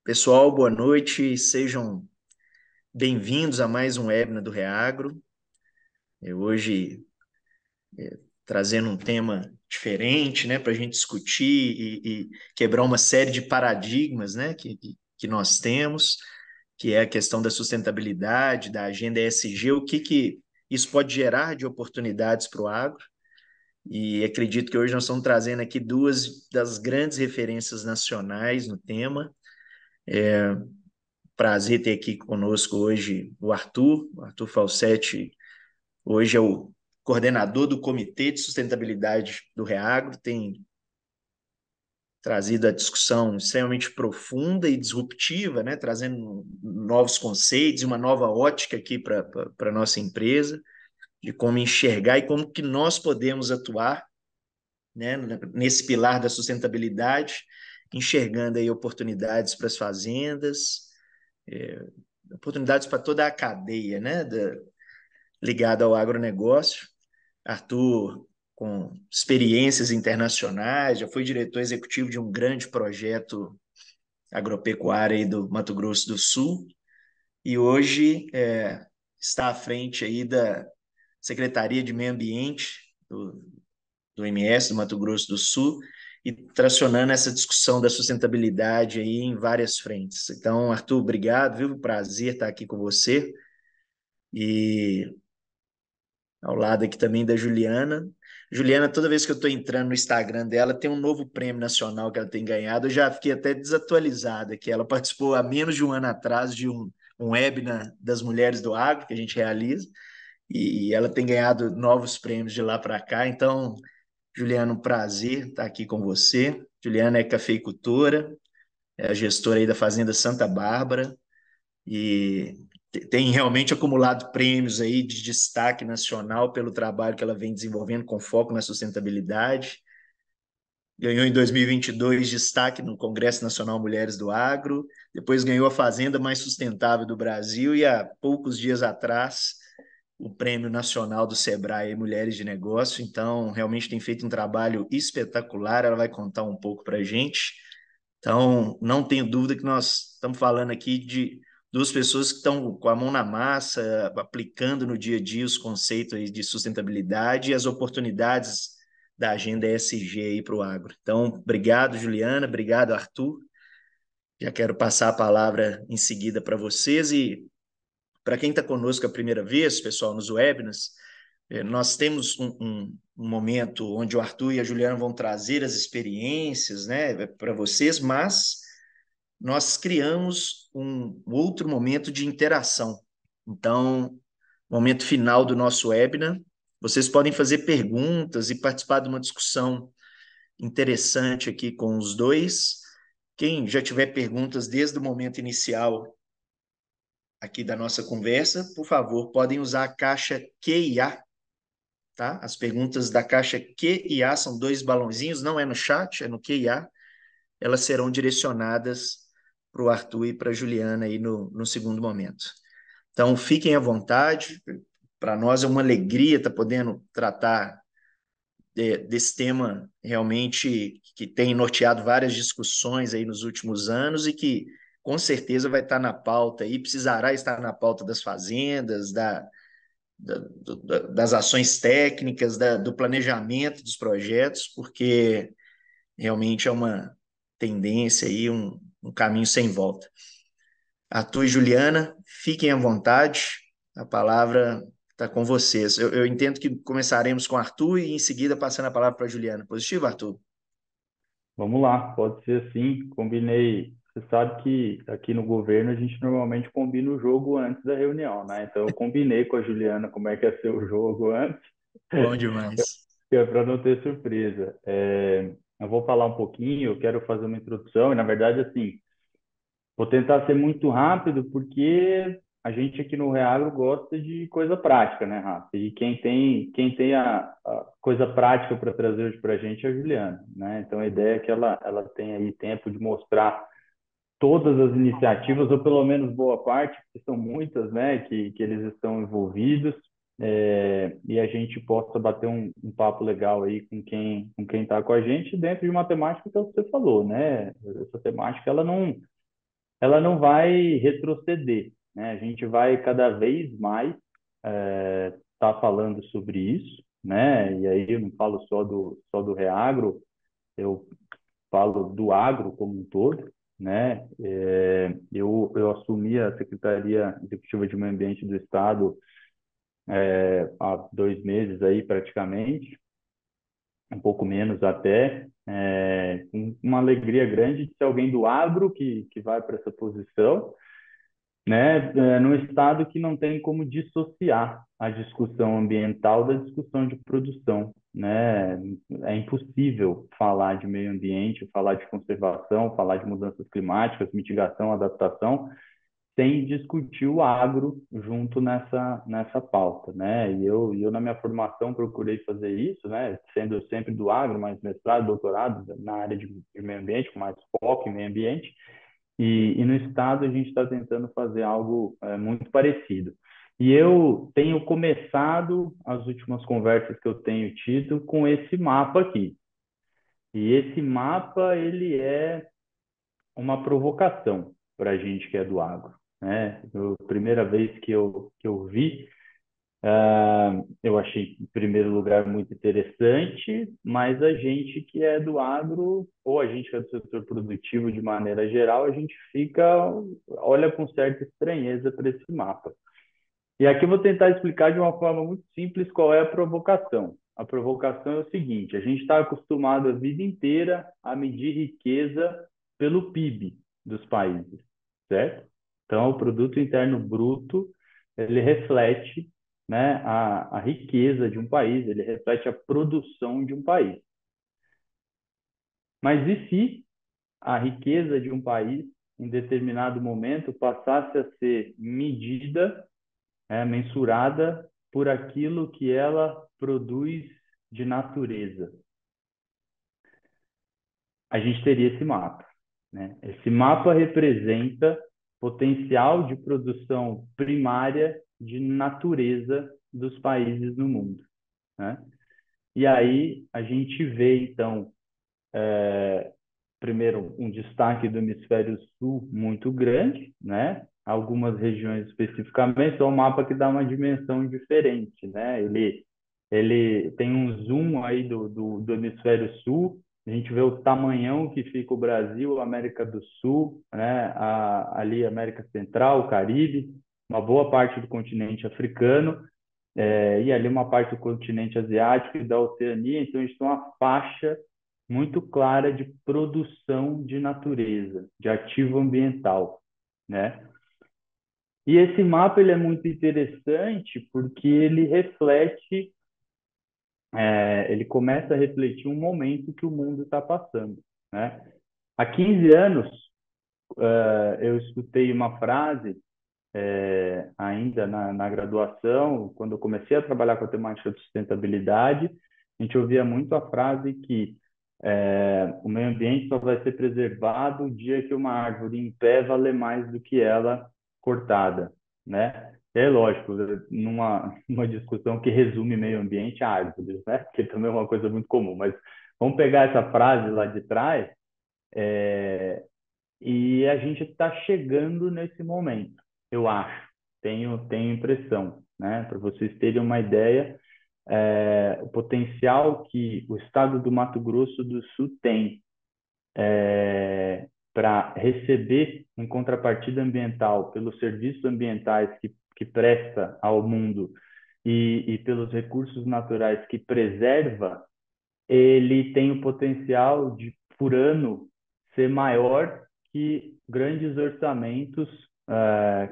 Pessoal, boa noite, sejam bem-vindos a mais um webinar do Reagro. Hoje trazendo um tema diferente, né, para a gente discutir e quebrar uma série de paradigmas, né, que nós temos, que é a questão da sustentabilidade, da agenda ESG, o que isso pode gerar de oportunidades para o agro. E acredito que hoje nós estamos trazendo aqui duas das grandes referências nacionais no tema. Prazer ter aqui conosco hoje o Arthur Falsetti, hoje é o coordenador do Comitê de Sustentabilidade do Reagro, tem trazido a discussão extremamente profunda e disruptiva, né, trazendo novos conceitos e uma nova ótica aqui para a nossa empresa, de como enxergar e como que nós podemos atuar, né, nesse pilar da sustentabilidade, enxergando aí oportunidades para as fazendas, oportunidades para toda a cadeia, né, ligada ao agronegócio. Arthur, com experiências internacionais, já foi diretor executivo de um grande projeto agropecuário aí do Mato Grosso do Sul e hoje está à frente aí da Secretaria de Meio Ambiente do MS do Mato Grosso do Sul e tracionando essa discussão da sustentabilidade aí em várias frentes. Então, Arthur, obrigado, viu? Prazer estar aqui com você. E ao lado aqui também da Juliana. Juliana, toda vez que eu estou entrando no Instagram dela, tem um novo prêmio nacional que ela tem ganhado. Eu já fiquei até desatualizada, que ela participou há menos de um ano atrás de um webinar das mulheres do agro que a gente realiza, e ela tem ganhado novos prêmios de lá para cá. Então, Juliana, um prazer estar aqui com você. Juliana é cafeicultora, é a gestora aí da Fazenda Santa Bárbara, e tem realmente acumulado prêmios aí de destaque nacional pelo trabalho que ela vem desenvolvendo com foco na sustentabilidade. Ganhou em 2022 destaque no Congresso Nacional Mulheres do Agro, depois ganhou a Fazenda Mais Sustentável do Brasil e há poucos dias atrás o Prêmio Nacional do Sebrae Mulheres de Negócio. Então, realmente tem feito um trabalho espetacular, ela vai contar um pouco para a gente. Então, não tenho dúvida que nós estamos falando aqui de duas pessoas que estão com a mão na massa, aplicando no dia a dia os conceitos aí de sustentabilidade e as oportunidades da agenda ESG aí para o agro. Então, obrigado, Juliana, obrigado, Arthur. Já quero passar a palavra em seguida para vocês e para quem está conosco a primeira vez, pessoal, nos webinars, nós temos um momento onde o Arthur e a Juliana vão trazer as experiências, né, para vocês, mas nós criamos um outro momento de interação. Então, momento final do nosso webinar, vocês podem fazer perguntas e participar de uma discussão interessante aqui com os dois. Quem já tiver perguntas desde o momento inicial aqui da nossa conversa, por favor, podem usar a caixa Q e A, tá? As perguntas da caixa Q e A são dois balãozinhos, não é no chat, é no Q e A. Elas serão direcionadas para o Arthur e para a Juliana aí no segundo momento. Então, fiquem à vontade. Para nós é uma alegria estar podendo tratar desse tema realmente que tem norteado várias discussões aí nos últimos anos e que com certeza vai estar na pauta e precisará estar na pauta das fazendas, das ações técnicas, do planejamento dos projetos, porque realmente é uma tendência aí, um caminho sem volta. Arthur e Juliana, fiquem à vontade, a palavra está com vocês. Eu entendo que começaremos com Arthur e em seguida passando a palavra para a Juliana. Positivo, Arthur? Vamos lá, pode ser assim. Combinei. Você sabe que aqui no governo a gente normalmente combina o jogo antes da reunião, né? Então eu combinei com a Juliana como é que ia ser o jogo antes, Bom demais. para não ter surpresa. Eu vou falar um pouquinho, eu quero fazer uma introdução, e na verdade, assim, vou tentar ser muito rápido, porque a gente aqui no Reagro gosta de coisa prática, né, Rafa? E quem tem a coisa prática para trazer hoje para a gente é a Juliana, né? Então a ideia é que ela tenha aí tempo de mostrar todas as iniciativas, ou pelo menos boa parte, que são muitas, né, que eles estão envolvidos, e a gente possa bater um papo legal aí com quem está com a gente dentro de uma temática que é o que você falou, né? Essa temática ela ela não vai retroceder, né? A gente vai cada vez mais tá falando sobre isso, né? E aí eu não falo só do Reagro, eu falo do agro como um todo, né? Eu assumi a Secretaria Executiva de Meio Ambiente do Estado há 2 meses aí praticamente, um pouco menos até, com uma alegria grande de ser alguém do agro que vai para essa posição, né, num estado que não tem como dissociar a discussão ambiental da discussão de produção, né? É impossível falar de meio ambiente, falar de conservação, falar de mudanças climáticas, mitigação, adaptação, sem discutir o agro junto nessa pauta, né? E eu na minha formação procurei fazer isso, né? Sendo sempre do agro, mas mestrado, doutorado na área de meio ambiente, com mais foco em meio ambiente. E no estado a gente está tentando fazer algo muito parecido. E eu tenho começado as últimas conversas que eu tenho tido com esse mapa aqui. E esse mapa ele é uma provocação para a gente que é do agro, né? A primeira vez que eu vi, eu achei, em primeiro lugar, muito interessante, mas a gente que é do agro, ou a gente que é do setor produtivo de maneira geral, a gente olha com certa estranheza para esse mapa. E aqui eu vou tentar explicar de uma forma muito simples qual é a provocação. A provocação é o seguinte: a gente está acostumado a vida inteira a medir riqueza pelo PIB dos países, certo? Então, o produto interno bruto, ele reflete, né, a riqueza de um país, ele reflete a produção de um país. Mas e se a riqueza de um país, em determinado momento, passasse a ser medida, mensurada por aquilo que ela produz de natureza? A gente teria esse mapa, né? Esse mapa representa potencial de produção primária de natureza dos países no mundo, né? E aí a gente vê, então, primeiro, um destaque do hemisfério sul muito grande, né? Algumas regiões especificamente, é um mapa que dá uma dimensão diferente, né? Ele tem um zoom aí do hemisfério sul, a gente vê o tamanhão que fica o Brasil, a América do Sul, né? Ali América Central, Caribe, uma boa parte do continente africano, e ali uma parte do continente asiático e da Oceania. Então, a gente tem uma faixa muito clara de produção de natureza, de ativo ambiental, né? E esse mapa ele é muito interessante porque ele reflete, ele começa a refletir um momento que o mundo está passando, né? Há 15 anos, eu escutei uma frase, ainda na graduação, quando eu comecei a trabalhar com a temática de sustentabilidade, a gente ouvia muito a frase que o meio ambiente só vai ser preservado o dia que uma árvore em pé valer mais do que ela cortada, né? É lógico, numa discussão que resume meio ambiente a árvores, né? Que também é uma coisa muito comum, mas vamos pegar essa frase lá de trás, e a gente está chegando nesse momento, eu acho, tenho impressão, né? Para vocês terem uma ideia, o potencial que o estado do Mato Grosso do Sul tem para receber em contrapartida ambiental pelos serviços ambientais que presta ao mundo e pelos recursos naturais que preserva, ele tem o potencial de, por ano, ser maior que grandes orçamentos,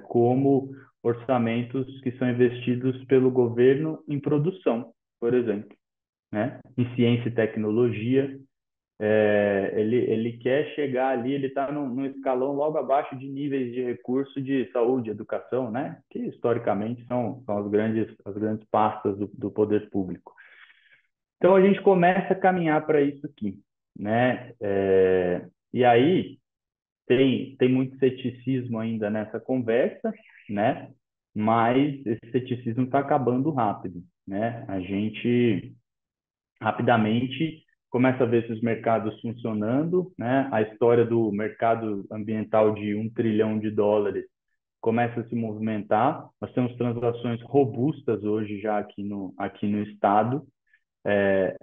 como orçamentos que são investidos pelo governo em produção, por exemplo, né? Em ciência e tecnologia, ele quer chegar ali, ele está num escalão logo abaixo de níveis de recurso de saúde, educação, né? Que historicamente são as grandes pastas do poder público. Então a gente começa a caminhar para isso aqui, né? E aí tem muito ceticismo ainda nessa conversa, né? Mas esse ceticismo está acabando rápido, né? A gente rapidamente começa a ver esses mercados funcionando, né? A história do mercado ambiental de US$ 1 trilhão começa a se movimentar. Nós temos transações robustas hoje já aqui no estado,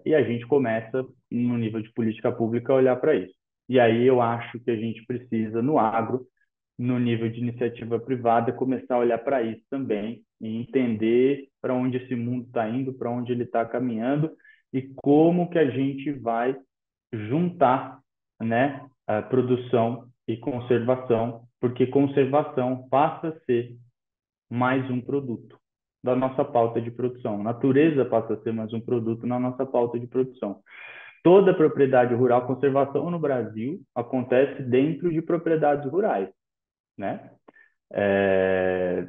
e a gente começa, no nível de política pública, a olhar para isso. E aí eu acho que a gente precisa, no agro, no nível de iniciativa privada, começar a olhar para isso também e entender para onde esse mundo está indo, para onde ele está caminhando e como que a gente vai juntar, né, a produção e conservação, porque conservação passa a ser mais um produto da nossa pauta de produção. A natureza passa a ser mais um produto na nossa pauta de produção. Toda propriedade rural, conservação no Brasil acontece dentro de propriedades rurais, né? É,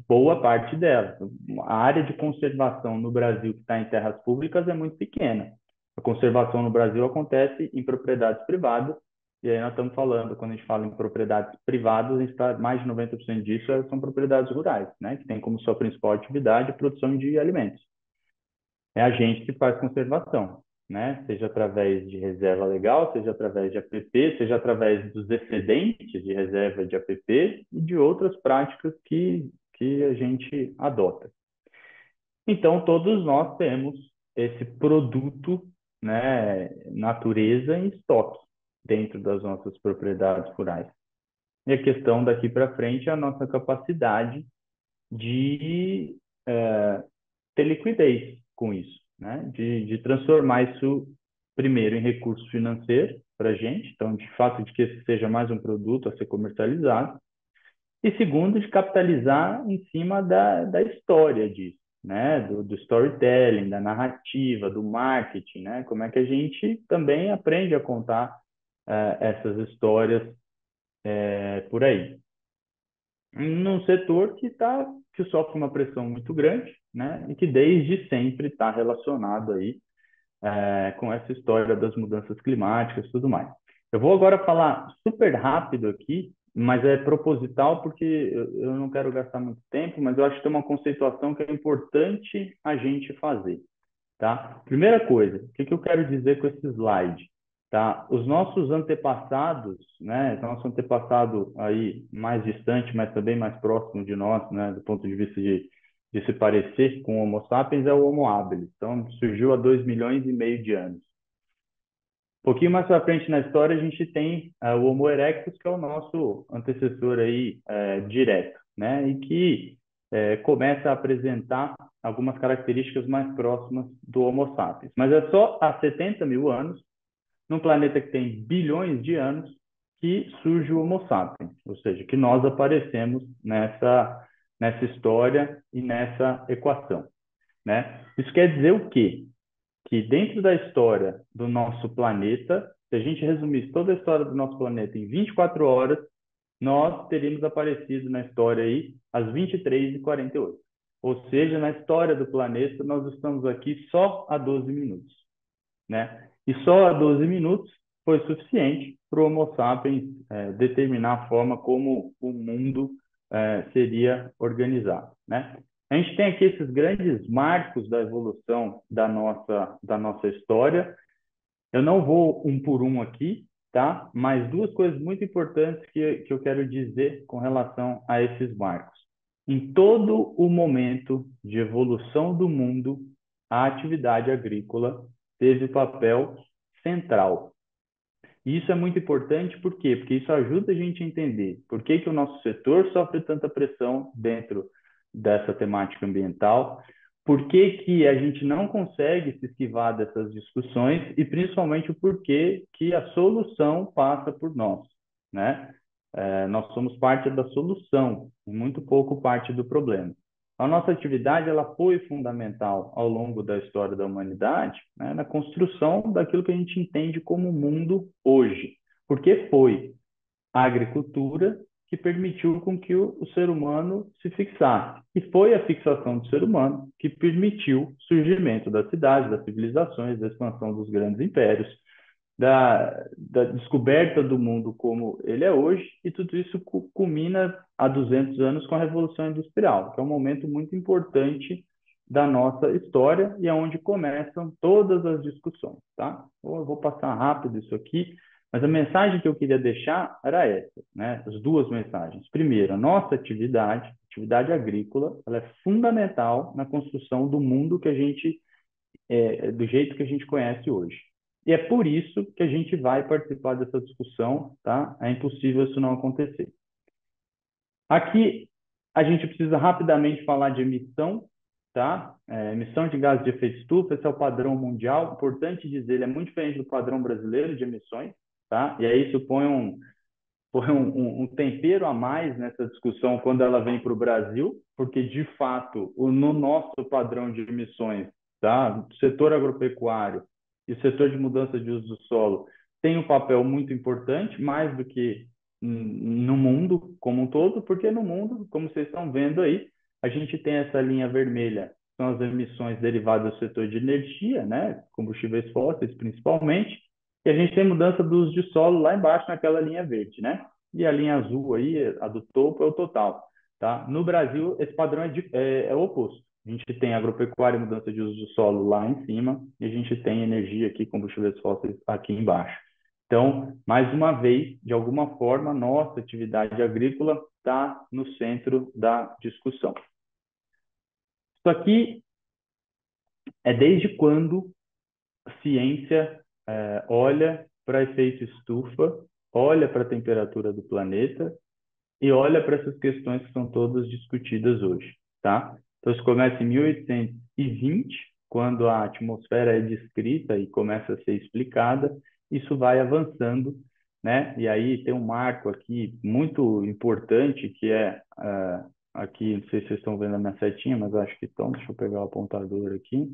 boa parte dela. A área de conservação no Brasil que está em terras públicas é muito pequena. A conservação no Brasil acontece em propriedades privadas, e aí nós estamos falando, quando a gente fala em propriedades privadas, a gente está, mais de 90% disso são propriedades rurais, né? Que tem como sua principal atividade a produção de alimentos. É a gente que faz conservação, né? Seja através de reserva legal, seja através de APP, seja através dos excedentes de reserva de APP e de outras práticas que a gente adota. Então, todos nós temos esse produto, né, natureza em estoque dentro das nossas propriedades rurais. E a questão daqui para frente é a nossa capacidade de ter liquidez com isso, né? De transformar isso, primeiro, em recurso financeiro para a gente, então, de fato, de que esse seja mais um produto a ser comercializado, e segundo, de capitalizar em cima da história disso, né? Do storytelling, da narrativa, do marketing, né? Como é que a gente também aprende a contar essas histórias por aí. Num setor que sofre uma pressão muito grande, né? E que desde sempre está relacionado aí com essa história das mudanças climáticas e tudo mais. Eu vou agora falar super rápido aqui, mas é proposital porque eu não quero gastar muito tempo, mas eu acho que tem uma conceituação que é importante a gente fazer, tá? Primeira coisa, o que eu quero dizer com esse slide? Tá? Os nossos antepassados, né, nosso antepassado aí mais distante, mas também mais próximo de nós, né, do ponto de vista de se parecer com o Homo sapiens, é o Homo habilis. Então, surgiu há 2,5 milhões de anos. Um pouquinho mais para frente na história, a gente tem o Homo erectus, que é o nosso antecessor aí direto, né, e que começa a apresentar algumas características mais próximas do Homo sapiens. Mas é só há 70 mil anos, num planeta que tem bilhões de anos, que surge o Homo sapiens, ou seja, que nós aparecemos nessa história e nessa equação, né? Isso quer dizer o quê? Que dentro da história do nosso planeta, se a gente resumisse toda a história do nosso planeta em 24 horas, nós teríamos aparecido na história aí às 23h48. Ou seja, na história do planeta, nós estamos aqui só há 12 minutos, né? E só há 12 minutos foi suficiente para o Homo sapiens determinar a forma como o mundo seria organizado, né? A gente tem aqui esses grandes marcos da evolução da nossa história. Eu não vou um por um aqui, tá? Mas duas coisas muito importantes que eu quero dizer com relação a esses marcos. Em todo o momento de evolução do mundo, a atividade agrícola teve papel central. E isso é muito importante, por quê? Porque isso ajuda a gente a entender por que o nosso setor sofre tanta pressão dentro dessa temática ambiental, por que a gente não consegue se esquivar dessas discussões e principalmente o porquê que a solução passa por nós, né? Nós somos parte da solução, muito pouco parte do problema. A nossa atividade ela foi fundamental ao longo da história da humanidade, né, na construção daquilo que a gente entende como mundo hoje, porque foi a agricultura que permitiu com que o ser humano se fixasse. E foi a fixação do ser humano que permitiu o surgimento das cidades, das civilizações, da expansão dos grandes impérios, da descoberta do mundo como ele é hoje, e tudo isso culmina há 200 anos com a Revolução Industrial, que é um momento muito importante da nossa história e é onde começam todas as discussões, tá? Eu vou passar rápido isso aqui, mas a mensagem que eu queria deixar era essa, né? As duas mensagens. Primeiro, a nossa atividade agrícola, ela é fundamental na construção do mundo que a gente, do jeito que a gente conhece hoje. E é por isso que a gente vai participar dessa discussão, tá? É impossível isso não acontecer. Aqui a gente precisa rapidamente falar de emissão, tá? Emissão de gases de efeito estufa, esse é o padrão mundial. Importante dizer, ele é muito diferente do padrão brasileiro de emissões, tá? E aí isso põe um tempero a mais nessa discussão quando ela vem para o Brasil, porque de fato, no nosso padrão de emissões, tá? O setor agropecuário e o setor de mudança de uso do solo tem um papel muito importante, mais do que no mundo como um todo, porque no mundo, como vocês estão vendo aí, a gente tem essa linha vermelha, são as emissões derivadas do setor de energia, né? Combustíveis fósseis principalmente, e a gente tem mudança do uso de solo lá embaixo naquela linha verde, né? E a linha azul aí, a do topo, é o total, tá? No Brasil, esse padrão é o oposto. A gente tem agropecuária e mudança de uso de solo lá em cima, e a gente tem energia aqui, combustíveis fósseis aqui embaixo. Então, mais uma vez, de alguma forma, nossa atividade agrícola está no centro da discussão. Isso aqui é desde quando a ciência olha para efeito estufa, olha para a temperatura do planeta e olha para essas questões que são todas discutidas hoje, tá? Então, isso começa em 1820, quando a atmosfera é descrita e começa a ser explicada, isso vai avançando, né? E aí tem um marco aqui muito importante, que é, aqui, não sei se vocês estão vendo a minha setinha, mas acho que estão, deixa eu pegar o apontador aqui,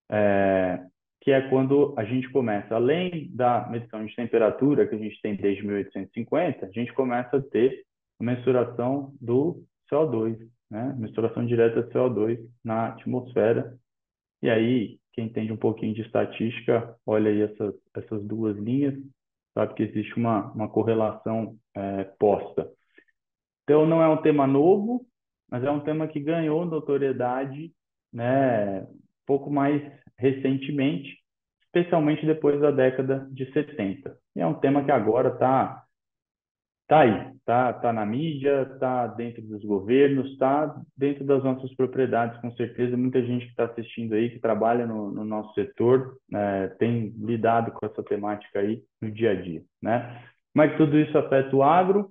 é, que é quando a gente começa, além da medição de temperatura que a gente tem desde 1850, a gente começa a ter a mensuração do CO2, né? Mensuração direta de CO2 na atmosfera. E aí, quem entende um pouquinho de estatística, olha aí essas duas linhas, sabe que existe uma correlação posta. Então, não é um tema novo, mas é um tema que ganhou notoriedade, né, um pouco mais recentemente, especialmente depois da década de 70. E é um tema que agora tá aí, tá na mídia, tá dentro dos governos, tá dentro das nossas propriedades, com certeza. Muita gente que está assistindo aí, que trabalha no nosso setor, tem lidado com essa temática aí no dia a dia, né? Como é que tudo isso afeta o agro?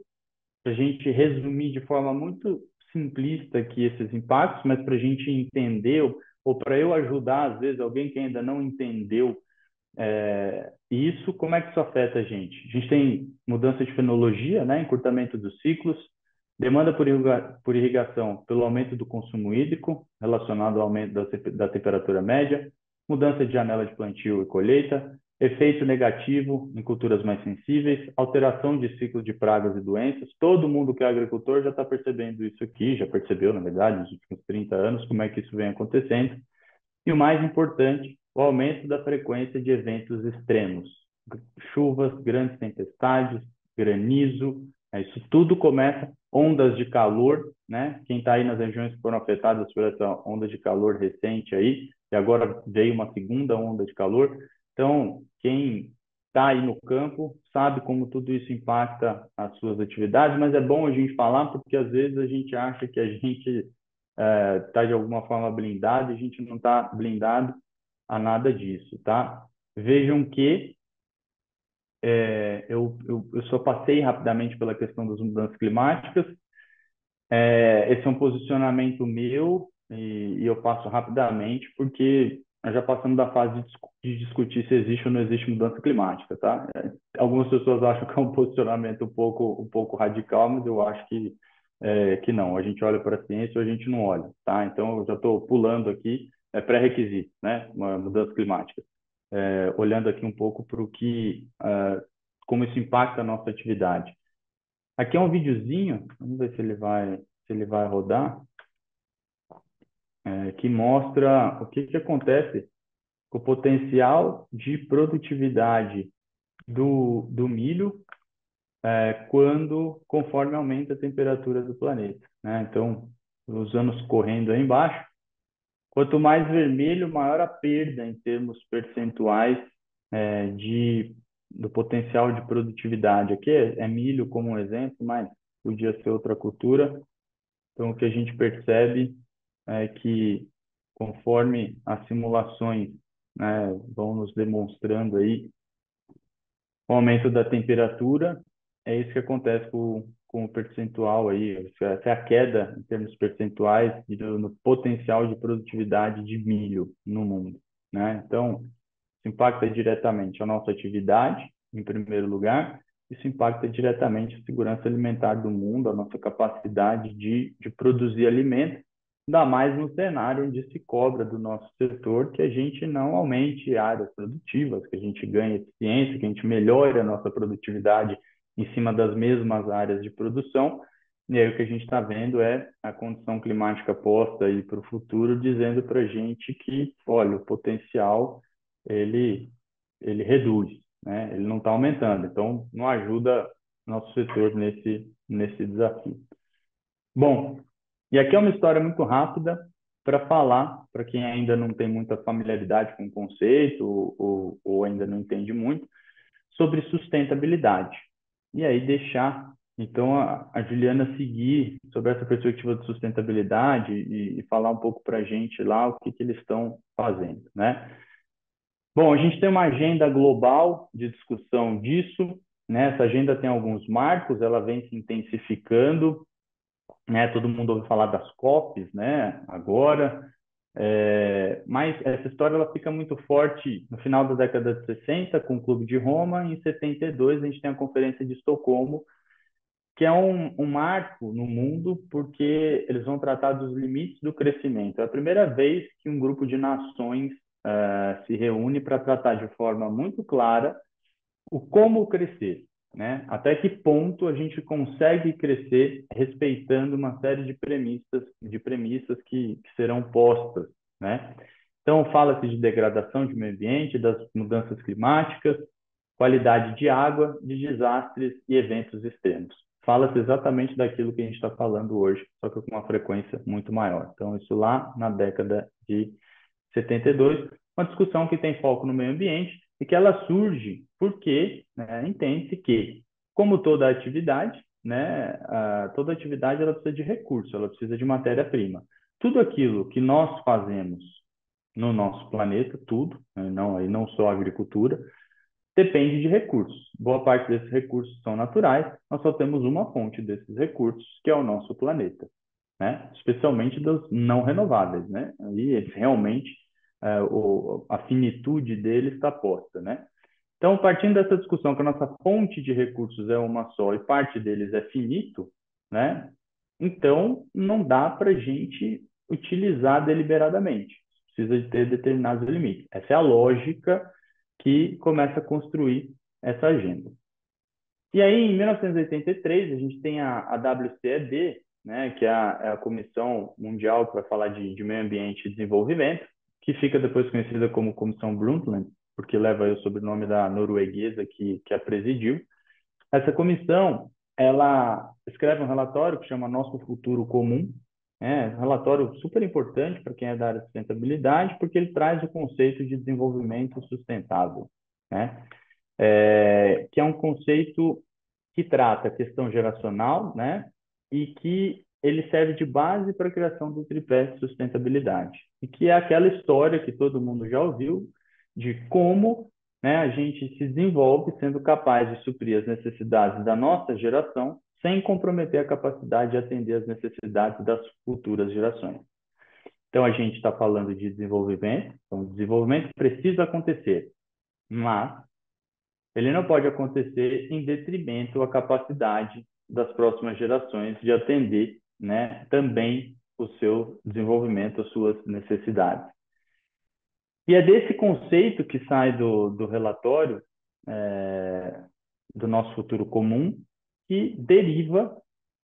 Para a gente resumir de forma muito simplista aqui esses impactos, mas para a gente entender, ou para eu ajudar, às vezes, alguém que ainda não entendeu isso, como é que isso afeta a gente? A gente tem mudança de fenologia, né? Encurtamento dos ciclos, demanda por irrigação pelo aumento do consumo hídrico, relacionado ao aumento da temperatura média, mudança de janela de plantio e colheita, efeito negativo em culturas mais sensíveis, alteração de ciclo de pragas e doenças. Todo mundo que é agricultor já está percebendo isso aqui, já percebeu, na verdade, nos últimos 30 anos, como é que isso vem acontecendo. E o mais importante, o aumento da frequência de eventos extremos, chuvas, grandes tempestades, granizo, isso tudo começa, ondas de calor, né? Quem está aí nas regiões que foram afetadas por essa onda de calor recente aí, e agora veio uma segunda onda de calor. Então, quem está aí no campo sabe como tudo isso impacta as suas atividades, mas é bom a gente falar porque às vezes a gente acha que a gente está de alguma forma blindado e a gente não está blindado a nada disso, tá? Vejam que eu só passei rapidamente pela questão das mudanças climáticas. Esse é um posicionamento meu e eu passo rapidamente porque nós já passamos da fase de discutir se existe ou não existe mudança climática, tá? Algumas pessoas acham que é um posicionamento um pouco radical, mas eu acho que não. A gente olha para a ciência ou a gente não olha, tá? Então eu já estou pulando aqui, é pré-requisito, né? Uma mudança climática. Olhando aqui um pouco para o que, como isso impacta a nossa atividade. Aqui é um videozinho, vamos ver se ele vai rodar, que mostra o que acontece com o potencial de produtividade do milho conforme aumenta a temperatura do planeta, né? Então, os anos correndo aí embaixo, Quanto mais vermelho, maior a perda em termos percentuais do potencial de produtividade. Aqui é milho como um exemplo, mas podia ser outra cultura. Então, o que a gente percebe é que, conforme as simulações, né, vão nos demonstrando aí o aumento da temperatura, é isso que acontece com o percentual aí, essa é a queda em termos percentuais no potencial de produtividade de milho no mundo, né? Então, isso impacta diretamente a nossa atividade, em primeiro lugar, isso impacta diretamente a segurança alimentar do mundo, a nossa capacidade de produzir alimentos, ainda mais no cenário onde se cobra do nosso setor que a gente não aumente áreas produtivas, que a gente ganhe eficiência, que a gente melhore a nossa produtividade em cima das mesmas áreas de produção. E aí o que a gente está vendo é a condição climática posta aí para o futuro, dizendo para a gente que, olha, o potencial ele, ele reduz, né? Ele não está aumentando. Então, não ajuda nosso setor nesse desafio. Bom, e aqui é uma história muito rápida para falar, para quem ainda não tem muita familiaridade com o conceito ou ainda não entende muito, sobre sustentabilidade. E aí deixar, então, a Juliana seguir sobre essa perspectiva de sustentabilidade e falar um pouco para a gente lá o que eles estão fazendo, né? Bom, a gente tem uma agenda global de discussão disso, né? Essa agenda tem alguns marcos, ela vem se intensificando, né? Todo mundo ouve falar das COPs, né? Agora, mas essa história ela fica muito forte no final da década de 60 com o Clube de Roma, e em 72 a gente tem a Conferência de Estocolmo, que é um marco no mundo porque eles vão tratar dos limites do crescimento. É a primeira vez que um grupo de nações se reúne para tratar de forma muito clara o como crescer, né? Até que ponto a gente consegue crescer respeitando uma série de premissas que serão postas, né? Então, fala-se de degradação de meio ambiente, das mudanças climáticas, qualidade de água, de desastres e eventos extremos. Fala-se exatamente daquilo que a gente está falando hoje, só que com uma frequência muito maior. Então, isso lá na década de 72, uma discussão que tem foco no meio ambiente e que ela surge porque, né, entende-se que, como toda atividade, né, toda atividade ela precisa de recurso, ela precisa de matéria-prima. Tudo aquilo que nós fazemos no nosso planeta, tudo, né, não só a agricultura, depende de recursos. Boa parte desses recursos são naturais, nós só temos uma fonte desses recursos, que é o nosso planeta, né? Especialmente dos não renováveis, né? Aí eles realmente a finitude deles está posta, né? Então, partindo dessa discussão que a nossa fonte de recursos é uma só e parte deles é finito, né? Então, não dá para a gente utilizar deliberadamente. Precisa de ter determinados limites. Essa é a lógica que começa a construir essa agenda. E aí, em 1983, a gente tem a WCED, né, que é a Comissão Mundial que vai falar de Meio Ambiente e Desenvolvimento, que fica depois conhecida como Comissão Brundtland, porque leva o sobrenome da norueguesa que a presidiu. Essa comissão, ela escreve um relatório que chama Nosso Futuro Comum, um relatório super importante para quem é da área de sustentabilidade, porque ele traz o conceito de desenvolvimento sustentável, né? Que é um conceito que trata a questão geracional, né? E que ele serve de base para a criação do tripé de sustentabilidade. E que é aquela história que todo mundo já ouviu de como, né, a gente se desenvolve sendo capaz de suprir as necessidades da nossa geração sem comprometer a capacidade de atender às necessidades das futuras gerações. Então, a gente está falando de desenvolvimento, então, o desenvolvimento precisa acontecer, mas ele não pode acontecer em detrimento à capacidade das próximas gerações de atender, né, também o seu desenvolvimento, as suas necessidades. E é desse conceito que sai do relatório do nosso futuro comum, que deriva,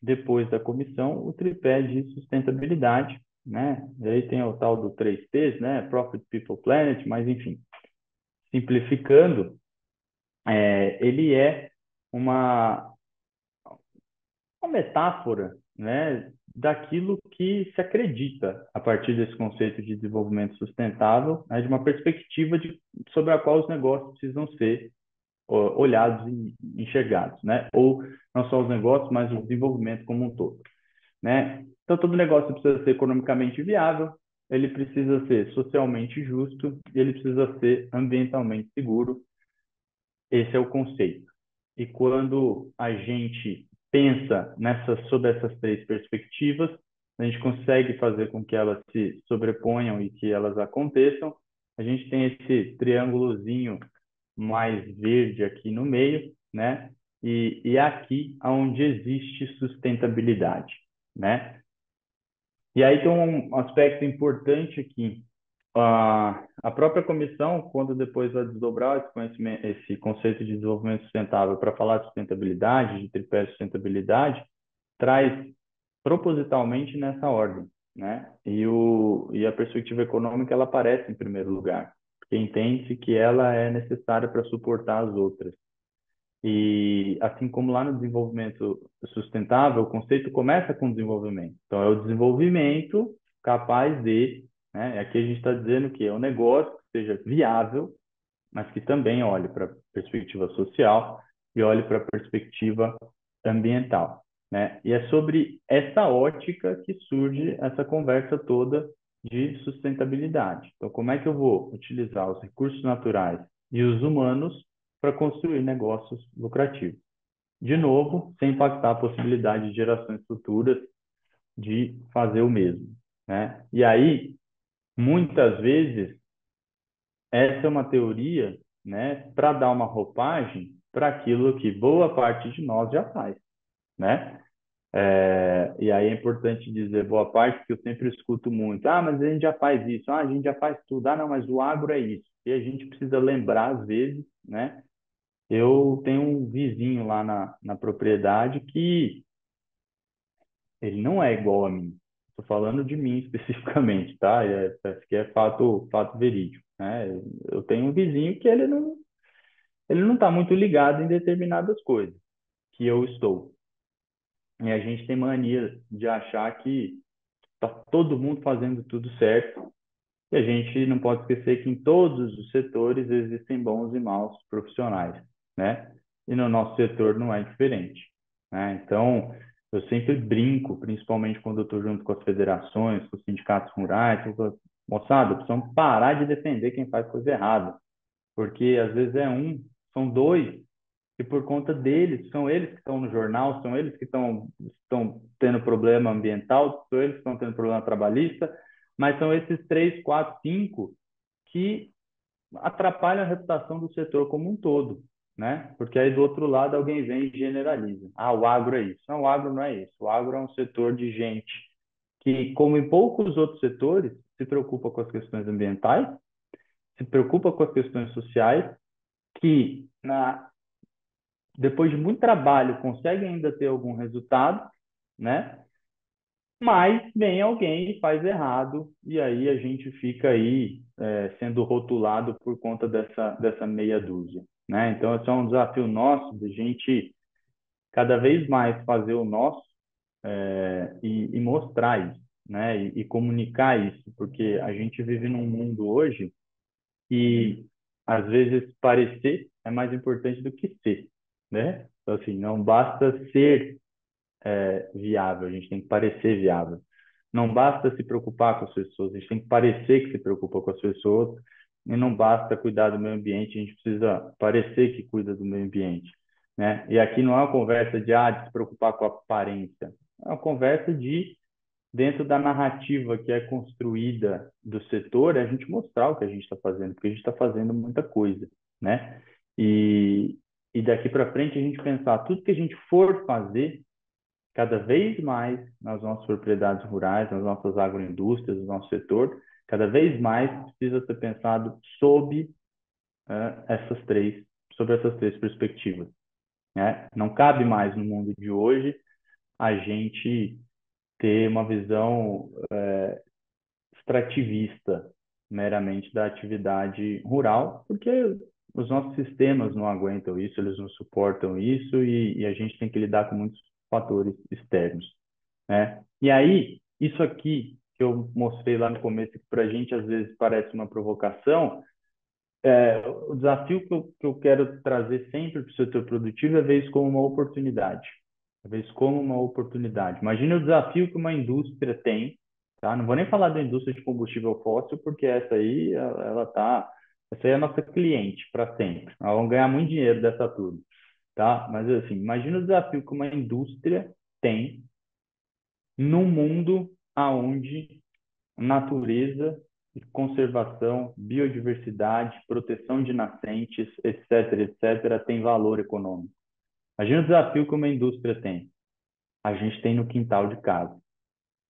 depois da comissão, o tripé de sustentabilidade, né? E aí tem o tal do 3Ps, né? Profit, People, Planet, mas enfim, simplificando, ele é uma, uma metáfora, né, daquilo que se acredita a partir desse conceito de desenvolvimento sustentável, né, de uma perspectiva sobre a qual os negócios precisam ser olhados e enxergados, né? Ou não só os negócios, mas o desenvolvimento como um todo, né? Então, todo negócio precisa ser economicamente viável, ele precisa ser socialmente justo e ele precisa ser ambientalmente seguro. Esse é o conceito. E quando a gente pensa sobre essas três perspectivas, a gente consegue fazer com que elas se sobreponham e que elas aconteçam. A gente tem esse triângulozinho mais verde aqui no meio, né? E é aqui onde existe sustentabilidade, né? E aí tem um aspecto importante aqui. A própria comissão, quando depois vai desdobrar esse conhecimento, esse conceito de desenvolvimento sustentável para falar de sustentabilidade, de tripé de sustentabilidade, traz propositalmente nessa ordem, né? E a perspectiva econômica ela aparece em primeiro lugar, porque entende que ela é necessária para suportar as outras. E assim como lá no desenvolvimento sustentável, o conceito começa com desenvolvimento. Então, é o desenvolvimento capaz de, né? Aqui a gente está dizendo que é um negócio que seja viável, mas que também olhe para a perspectiva social e olhe para a perspectiva ambiental, né? E é sobre essa ótica que surge essa conversa toda de sustentabilidade. Então, como é que eu vou utilizar os recursos naturais e os humanos para construir negócios lucrativos? De novo, sem impactar a possibilidade de gerações futuras de fazer o mesmo, né? E aí, muitas vezes, essa é uma teoria, né, para dar uma roupagem para aquilo que boa parte de nós já faz, né? E aí é importante dizer boa parte, que eu sempre escuto muito. Ah, mas a gente já faz isso. Ah, a gente já faz tudo. Ah, não, mas o agro é isso. E a gente precisa lembrar, às vezes, né? Eu tenho um vizinho lá na propriedade que ele não é igual a mim. Estou falando de mim especificamente, tá? Parece que é fato verídico, né? Eu tenho um vizinho que ele não está muito ligado em determinadas coisas que eu estou. E a gente tem mania de achar que está todo mundo fazendo tudo certo. E a gente não pode esquecer que em todos os setores existem bons e maus profissionais, né? E no nosso setor não é diferente, né? Então, eu sempre brinco, principalmente quando eu estou junto com as federações, com os sindicatos rurais, moçada, precisamos parar de defender quem faz coisa errada, porque às vezes é um, são dois, e por conta deles, são eles que estão no jornal, são eles que estão tendo problema ambiental, são eles que estão tendo problema trabalhista, mas são esses três, quatro, cinco que atrapalham a reputação do setor como um todo, né? Porque aí do outro lado alguém vem e generaliza. Ah, o agro é isso. Não, o agro não é isso. O agro é um setor de gente que, como em poucos outros setores, se preocupa com as questões ambientais, se preocupa com as questões sociais, que depois de muito trabalho, consegue ainda ter algum resultado, né? Mas vem alguém e faz errado, e aí a gente fica aí sendo rotulado por conta dessa meia dúzia, né? Então, esse é um desafio nosso de a gente cada vez mais fazer o nosso e mostrar isso, né? E comunicar isso, porque a gente vive num mundo hoje que às vezes parecer é mais importante do que ser, né? Então, assim, não basta ser viável, a gente tem que parecer viável. Não basta se preocupar com as pessoas, a gente tem que parecer que se preocupa com as pessoas, e não basta cuidar do meio ambiente, a gente precisa parecer que cuida do meio ambiente, né? E aqui não é uma conversa de se preocupar com a aparência, é uma conversa de, dentro da narrativa que é construída do setor, é a gente mostrar o que a gente está fazendo, porque a gente está fazendo muita coisa, né? E, e daqui para frente a gente pensar tudo que a gente for fazer cada vez mais nas nossas propriedades rurais, nas nossas agroindústrias, no nosso setor, cada vez mais precisa ser pensado essas três, sobre essas três perspectivas, né? Não cabe mais no mundo de hoje a gente ter uma visão extrativista meramente da atividade rural, porque os nossos sistemas não aguentam isso, eles não suportam isso e a gente tem que lidar com muitos fatores externos, né? E aí, isso aqui que eu mostrei lá no começo, que para a gente às vezes parece uma provocação, o desafio que eu quero trazer sempre para o setor produtivo é ver isso como uma oportunidade. É ver isso como uma oportunidade. Imagina o desafio que uma indústria tem, tá? Não vou nem falar da indústria de combustível fóssil, porque essa aí, ela tá, essa aí é a nossa cliente para sempre. Nós vamos ganhar muito dinheiro dessa tudo, tá? Mas assim, imagina o desafio que uma indústria tem num mundo aonde natureza, conservação, biodiversidade, proteção de nascentes, etc., etc., tem valor econômico. Imagina o desafio que uma indústria tem. A gente tem no quintal de casa.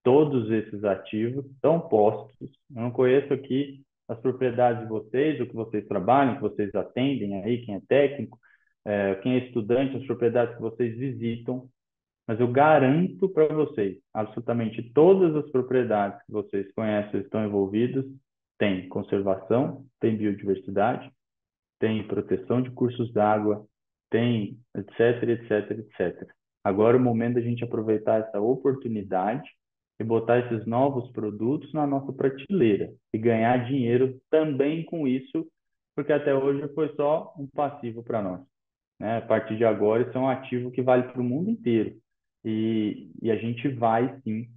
Todos esses ativos estão postos. Eu não conheço aqui as propriedades de vocês, o que vocês trabalham, o que vocês atendem aí, quem é técnico, quem é estudante, as propriedades que vocês visitam, mas eu garanto para vocês, absolutamente todas as propriedades que vocês conhecem estão envolvidas, tem conservação, tem biodiversidade, tem proteção de cursos d'água, tem etc, etc, etc. Agora é o momento da gente aproveitar essa oportunidade e botar esses novos produtos na nossa prateleira e ganhar dinheiro também com isso, porque até hoje foi só um passivo para nós, né? A partir de agora, isso é um ativo que vale para o mundo inteiro. E a gente vai, sim,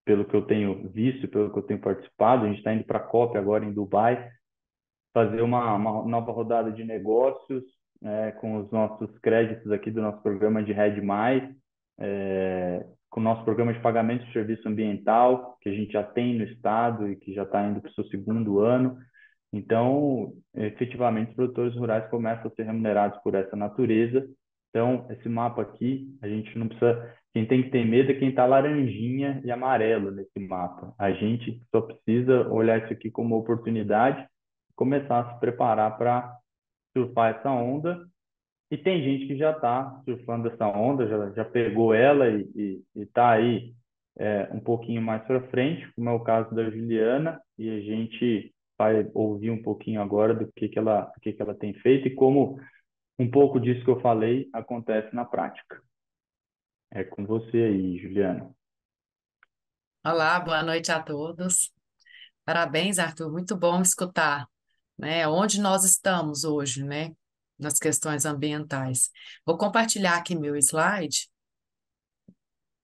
pelo que eu tenho visto, pelo que eu tenho participado, a gente está indo para a COP agora em Dubai, fazer uma nova rodada de negócios, com os nossos créditos aqui do nosso programa de Red Mais, com o nosso programa de pagamento de serviço ambiental, que a gente já tem no estado e que já está indo para o seu segundo ano. Então, efetivamente, os produtores rurais começam a ser remunerados por essa natureza. Então, esse mapa aqui, a gente não precisa. Quem tem que ter medo é quem está laranjinha e amarelo nesse mapa. A gente só precisa olhar isso aqui como uma oportunidade e começar a se preparar para surfar essa onda. E tem gente que já está surfando essa onda, já pegou ela e está aí um pouquinho mais para frente, como é o caso da Juliana, e a gente vai ouvir um pouquinho agora do que ela tem feito e como um pouco disso que eu falei acontece na prática. É com você aí, Juliana. Olá, boa noite a todos. Parabéns, Arthur. Muito bom escutar, né, onde nós estamos hoje, né, nas questões ambientais. Vou compartilhar aqui meu slide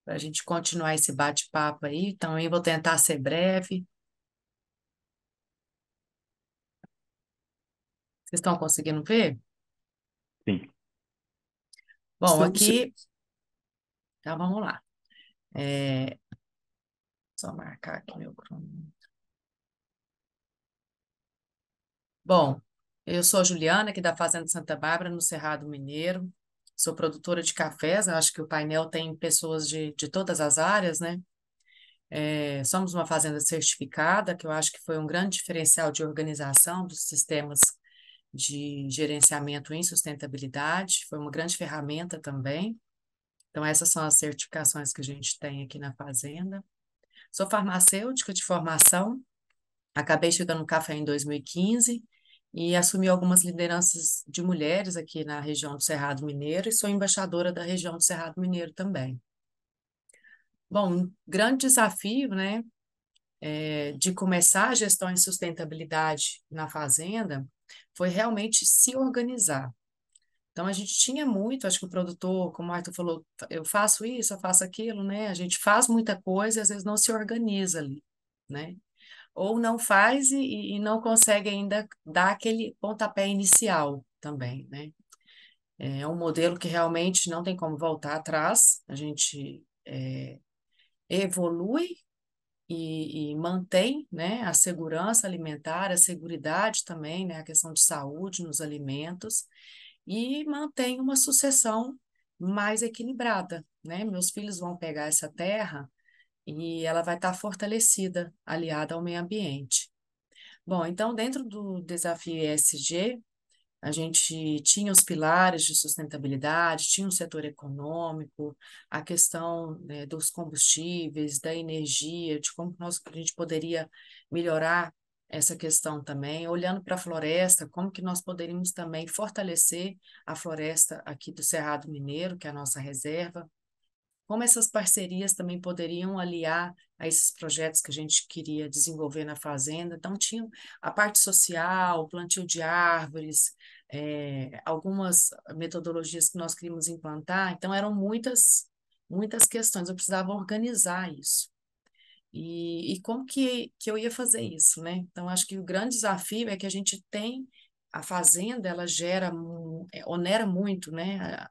para a gente continuar esse bate-papo aí. Também vou tentar ser breve. Vocês estão conseguindo ver? Sim. Bom, Estamos sim. aqui, então vamos lá. É, só marcar aqui meu cronômetro. Bom, eu sou a Juliana, aqui da Fazenda Santa Bárbara, no Cerrado Mineiro. Sou produtora de cafés, eu acho que o painel tem pessoas de todas as áreas, né? Somos uma fazenda certificada, que eu acho que foi um grande diferencial de organização dos sistemas de gerenciamento em sustentabilidade, foi uma grande ferramenta também. Então, essas são as certificações que a gente tem aqui na fazenda. Sou farmacêutica de formação, acabei chegando no café em 2015 e assumi algumas lideranças de mulheres aqui na região do Cerrado Mineiro e sou embaixadora da região do Cerrado Mineiro também. Bom, um grande desafio, né, de começar a gestão em sustentabilidade na fazenda foi realmente se organizar. Então, a gente tinha muito, acho que o produtor, como o Arthur falou, eu faço isso, eu faço aquilo, né? A gente faz muita coisa e às vezes não se organiza ali, né? Ou não faz e não consegue ainda dar aquele pontapé inicial também, né? É um modelo que realmente não tem como voltar atrás, a gente evolui e mantém, né, a segurança alimentar, a seguridade também, né, a questão de saúde nos alimentos, e mantém uma sucessão mais equilibrada, né? Meus filhos vão pegar essa terra e ela vai estar fortalecida, aliada ao meio ambiente. Bom, então, dentro do desafio ESG, a gente tinha os pilares de sustentabilidade, tinha o setor econômico, a questão, né, dos combustíveis, da energia, de como a gente poderia melhorar essa questão também, olhando para a floresta, como que nós poderíamos também fortalecer a floresta aqui do Cerrado Mineiro, que é a nossa reserva, como essas parcerias também poderiam aliar a esses projetos que a gente queria desenvolver na fazenda. Então, tinha a parte social, plantio de árvores, algumas metodologias que nós queríamos implantar. Então, eram muitas questões, eu precisava organizar isso. E como que eu ia fazer isso, né? Então, acho que o grande desafio é que a gente tem, a fazenda, ela onera muito, né?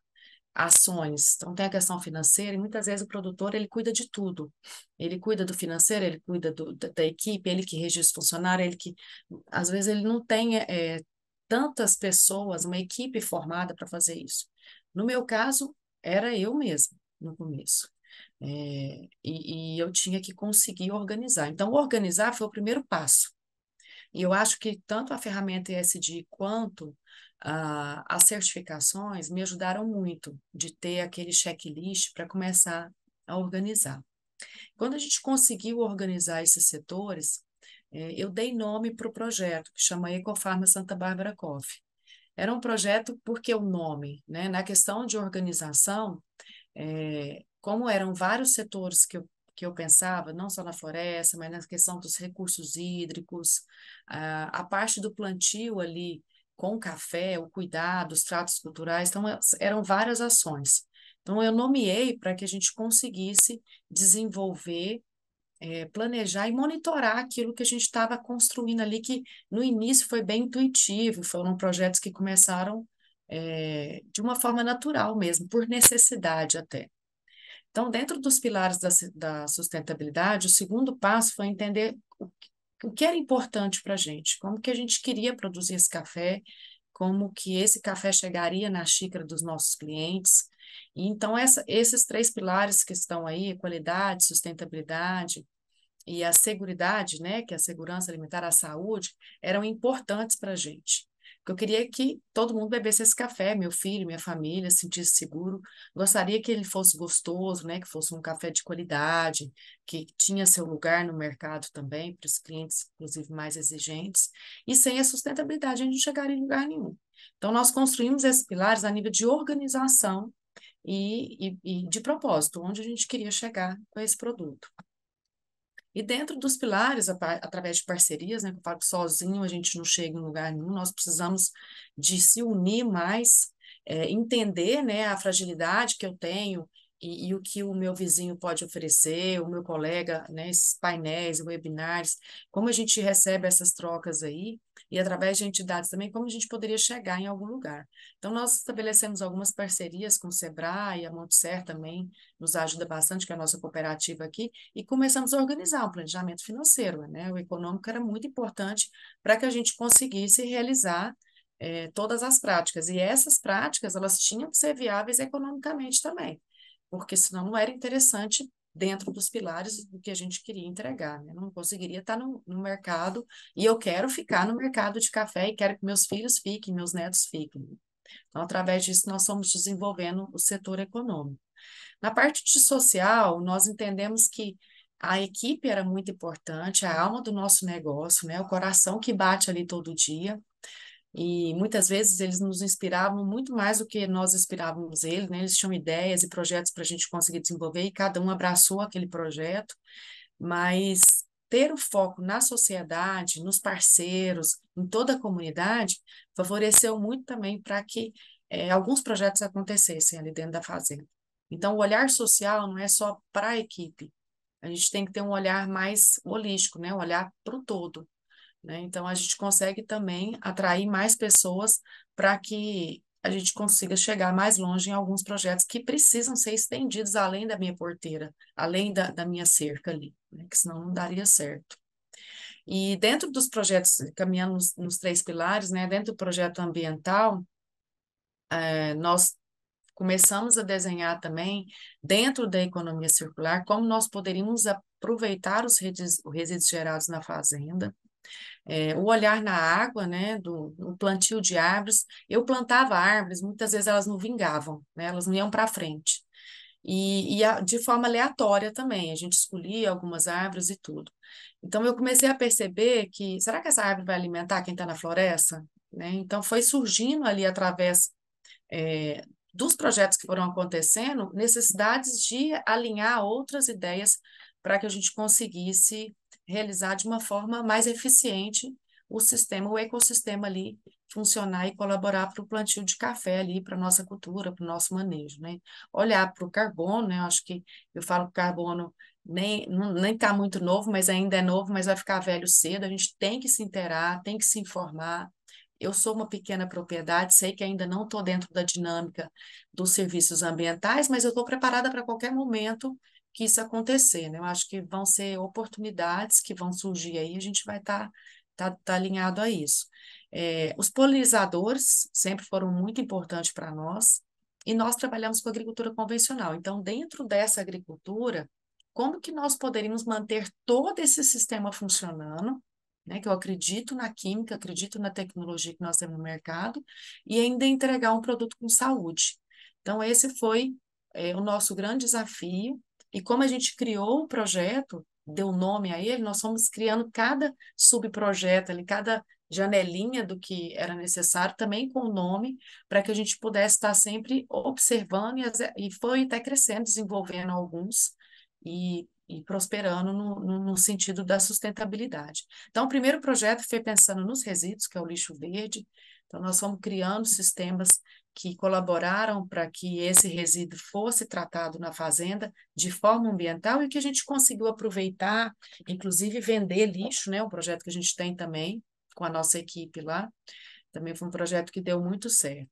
Ações. Então, tem a questão financeira, e muitas vezes o produtor, ele cuida de tudo. Ele cuida do financeiro, ele cuida da equipe, ele que registra funcionário, ele que, às vezes, ele não tem tantas pessoas, uma equipe formada para fazer isso. No meu caso, era eu mesma, no começo. E eu tinha que conseguir organizar. Então, organizar foi o primeiro passo. E eu acho que tanto a ferramenta ESG quanto as certificações me ajudaram muito de ter aquele checklist para começar a organizar. Quando a gente conseguiu organizar esses setores, eu dei nome para o projeto, que chama Ecofarma Santa Bárbara Coffee. Era um projeto porque o nome, né? Na questão de organização, como eram vários setores que eu pensava, não só na floresta, mas na questão dos recursos hídricos, a parte do plantio ali com o café, o cuidado, os tratos culturais, então eram várias ações. Então eu nomeei para que a gente conseguisse desenvolver, planejar e monitorar aquilo que a gente estava construindo ali, que no início foi bem intuitivo, foram projetos que começaram de uma forma natural mesmo, por necessidade até. Então, dentro dos pilares da sustentabilidade, o segundo passo foi entender o que era importante para a gente, como que a gente queria produzir esse café, como que esse café chegaria na xícara dos nossos clientes. E então, esses três pilares que estão aí, qualidade, sustentabilidade e a seguridade, né, que é a segurança alimentar, a saúde, eram importantes para a gente. Porque eu queria que todo mundo bebesse esse café, meu filho, minha família, se sentisse seguro. Gostaria que ele fosse gostoso, né, que fosse um café de qualidade, que tinha seu lugar no mercado também, para os clientes, inclusive, mais exigentes. E sem a sustentabilidade, a gente não chegaria em lugar nenhum. Então, nós construímos esses pilares a nível de organização e de propósito, onde a gente queria chegar com esse produto. E dentro dos pilares, através de parcerias, né, que eu falo que sozinho a gente não chega em lugar nenhum, nós precisamos de se unir mais, entender, né, a fragilidade que eu tenho e o que o meu vizinho pode oferecer, o meu colega, né, esses painéis, webinars, como a gente recebe essas trocas aí, e através de entidades também, como a gente poderia chegar em algum lugar. Então, nós estabelecemos algumas parcerias com o Sebrae, a Montser também nos ajuda bastante, que é a nossa cooperativa aqui, e começamos a organizar um planejamento financeiro, né? O econômico era muito importante para que a gente conseguisse realizar todas as práticas. E essas práticas, elas tinham que ser viáveis economicamente também, porque senão não era interessante dentro dos pilares do que a gente queria entregar, né? Não conseguiria estar no mercado, e eu quero ficar no mercado de café e quero que meus filhos fiquem, meus netos fiquem. Então, através disso, nós fomos desenvolvendo o setor econômico. Na parte de social, nós entendemos que a equipe era muito importante, a alma do nosso negócio, né? O coração que bate ali todo dia. E muitas vezes eles nos inspiravam muito mais do que nós inspirávamos eles, né? Eles tinham ideias e projetos para a gente conseguir desenvolver e cada um abraçou aquele projeto, mas ter o foco na sociedade, nos parceiros, em toda a comunidade, favoreceu muito também para que alguns projetos acontecessem ali dentro da fazenda. Então, o olhar social não é só para a equipe, a gente tem que ter um olhar mais holístico, né? Um olhar para o todo, né? Então, a gente consegue também atrair mais pessoas para que a gente consiga chegar mais longe em alguns projetos que precisam ser estendidos além da minha porteira, além da minha cerca ali, né? Que senão não daria certo. E dentro dos projetos, caminhando nos três pilares, né? Dentro do projeto ambiental, nós começamos a desenhar também, dentro da economia circular, como nós poderíamos aproveitar os resíduos gerados na fazenda, o olhar na água, né, do plantio de árvores. Eu plantava árvores, muitas vezes elas não vingavam, né, elas não iam para frente. De forma aleatória também, a gente escolhia algumas árvores e tudo. Então, eu comecei a perceber que, será que essa árvore vai alimentar quem está na floresta? Né? Então, foi surgindo ali através dos projetos que foram acontecendo, necessidades de alinhar outras ideias para que a gente conseguisse realizar de uma forma mais eficiente o sistema, o ecossistema ali funcionar e colaborar para o plantio de café ali, para a nossa cultura, para o nosso manejo, né? Olhar para o carbono, né? Eu acho que eu falo que o carbono nem está muito novo, mas ainda é novo, mas vai ficar velho cedo. A gente tem que se inteirar, tem que se informar. Eu sou uma pequena propriedade, sei que ainda não estou dentro da dinâmica dos serviços ambientais, mas eu estou preparada para qualquer momento que isso acontecer, né? Eu acho que vão ser oportunidades que vão surgir aí, a gente vai estar tá alinhado a isso. Os polinizadores sempre foram muito importantes para nós, e nós trabalhamos com agricultura convencional. Então, dentro dessa agricultura, como que nós poderíamos manter todo esse sistema funcionando, né? Que eu acredito na química, acredito na tecnologia que nós temos no mercado, e ainda entregar um produto com saúde. Então, esse foi, o nosso grande desafio, e como a gente criou o projeto, deu nome a ele, nós fomos criando cada subprojeto ali, cada janelinha do que era necessário, também com o nome, para que a gente pudesse estar sempre observando, e foi até crescendo, desenvolvendo alguns, e prosperando no sentido da sustentabilidade. Então, o primeiro projeto foi pensando nos resíduos, que é o lixo verde. Então, nós fomos criando sistemas que colaboraram para que esse resíduo fosse tratado na fazenda de forma ambiental e que a gente conseguiu aproveitar, inclusive vender lixo, né? Um projeto que a gente tem também com a nossa equipe lá. Também foi um projeto que deu muito certo.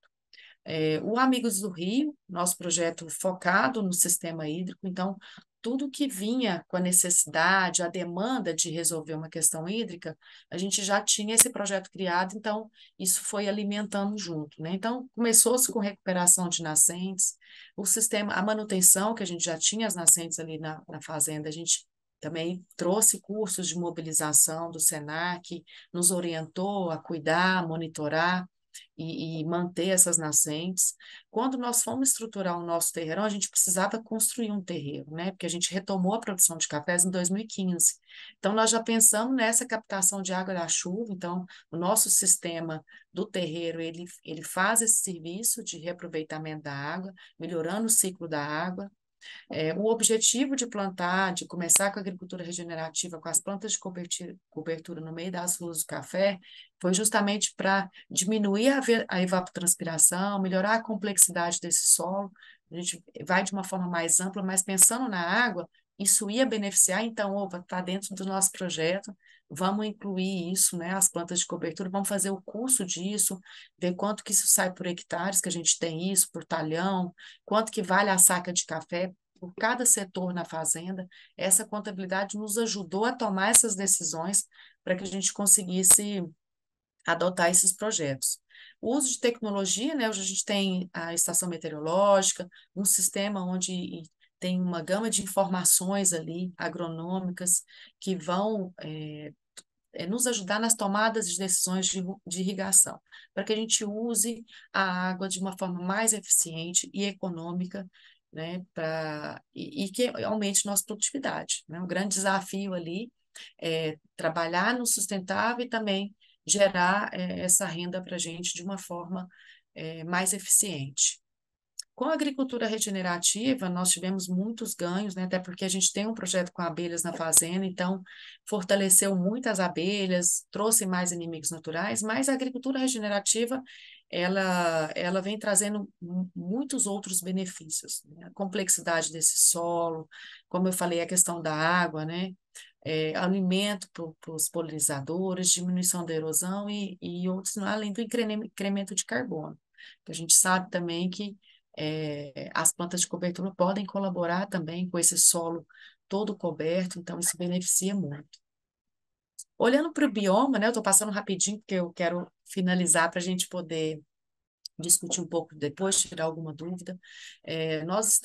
O Amigos do Rio, nosso projeto focado no sistema hídrico, então, tudo que vinha com a necessidade, a demanda de resolver uma questão hídrica, a gente já tinha esse projeto criado, então, isso foi alimentando junto, né? Então, começou-se com recuperação de nascentes, o sistema, a manutenção, que a gente já tinha as nascentes ali na fazenda, a gente também trouxe cursos de mobilização do Senac, nos orientou a cuidar, monitorar, e manter essas nascentes. Quando nós fomos estruturar o nosso terreirão, a gente precisava construir um terreiro, né? Porque a gente retomou a produção de cafés em 2015. Então, nós já pensamos nessa captação de água da chuva. Então, o nosso sistema do terreiro, ele faz esse serviço de reaproveitamento da água, melhorando o ciclo da água. O objetivo de plantar, de começar com a agricultura regenerativa, com as plantas de cobertura no meio das ruas do café, foi justamente para diminuir a evapotranspiração, melhorar a complexidade desse solo. A gente vai de uma forma mais ampla, mas pensando na água, isso ia beneficiar, então, opa, está dentro do nosso projeto, vamos incluir isso, né, as plantas de cobertura, vamos fazer o curso disso, ver quanto que isso sai por hectares, que a gente tem isso, por talhão, quanto que vale a saca de café, por cada setor na fazenda. Essa contabilidade nos ajudou a tomar essas decisões para que a gente conseguisse adotar esses projetos. O uso de tecnologia, né? Hoje a gente tem a estação meteorológica, um sistema onde tem uma gama de informações ali, agronômicas, que vão nos ajudar nas tomadas de decisões de irrigação, para que a gente use a água de uma forma mais eficiente e econômica, né, e que aumente nossa produtividade, né? O grande desafio ali é trabalhar no sustentável e também gerar essa renda para a gente de uma forma mais eficiente. Com a agricultura regenerativa, nós tivemos muitos ganhos, né? Até porque a gente tem um projeto com abelhas na fazenda, então fortaleceu muitas abelhas, trouxe mais inimigos naturais, mas a agricultura regenerativa, ela vem trazendo muitos outros benefícios, né? A complexidade desse solo, como eu falei, a questão da água, né? Alimento para os polinizadores, diminuição da erosão e outros, além do incremento de carbono. A gente sabe também que as plantas de cobertura podem colaborar também com esse solo todo coberto, então isso beneficia muito. Olhando para o bioma, né, eu estou passando rapidinho, porque eu quero finalizar para a gente poder discutir um pouco depois, tirar alguma dúvida. Nós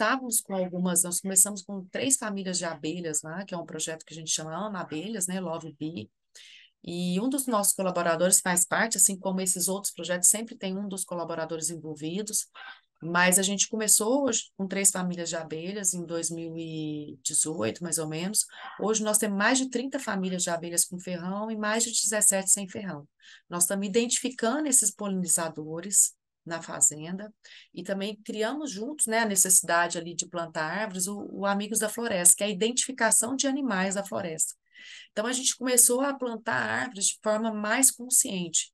começamos com 3 famílias de abelhas lá, que é um projeto que a gente chama Ama Abelhas, né, Love Bee, e um dos nossos colaboradores faz parte, assim como esses outros projetos, sempre tem um dos colaboradores envolvidos, mas a gente começou hoje com 3 famílias de abelhas em 2018, mais ou menos. Hoje nós temos mais de 30 famílias de abelhas com ferrão e mais de 17 sem ferrão. Nós estamos identificando esses polinizadores, na fazenda, e também criamos juntos, né, a necessidade ali de plantar árvores, o Amigos da Floresta, que é a identificação de animais da floresta. Então, a gente começou a plantar árvores de forma mais consciente.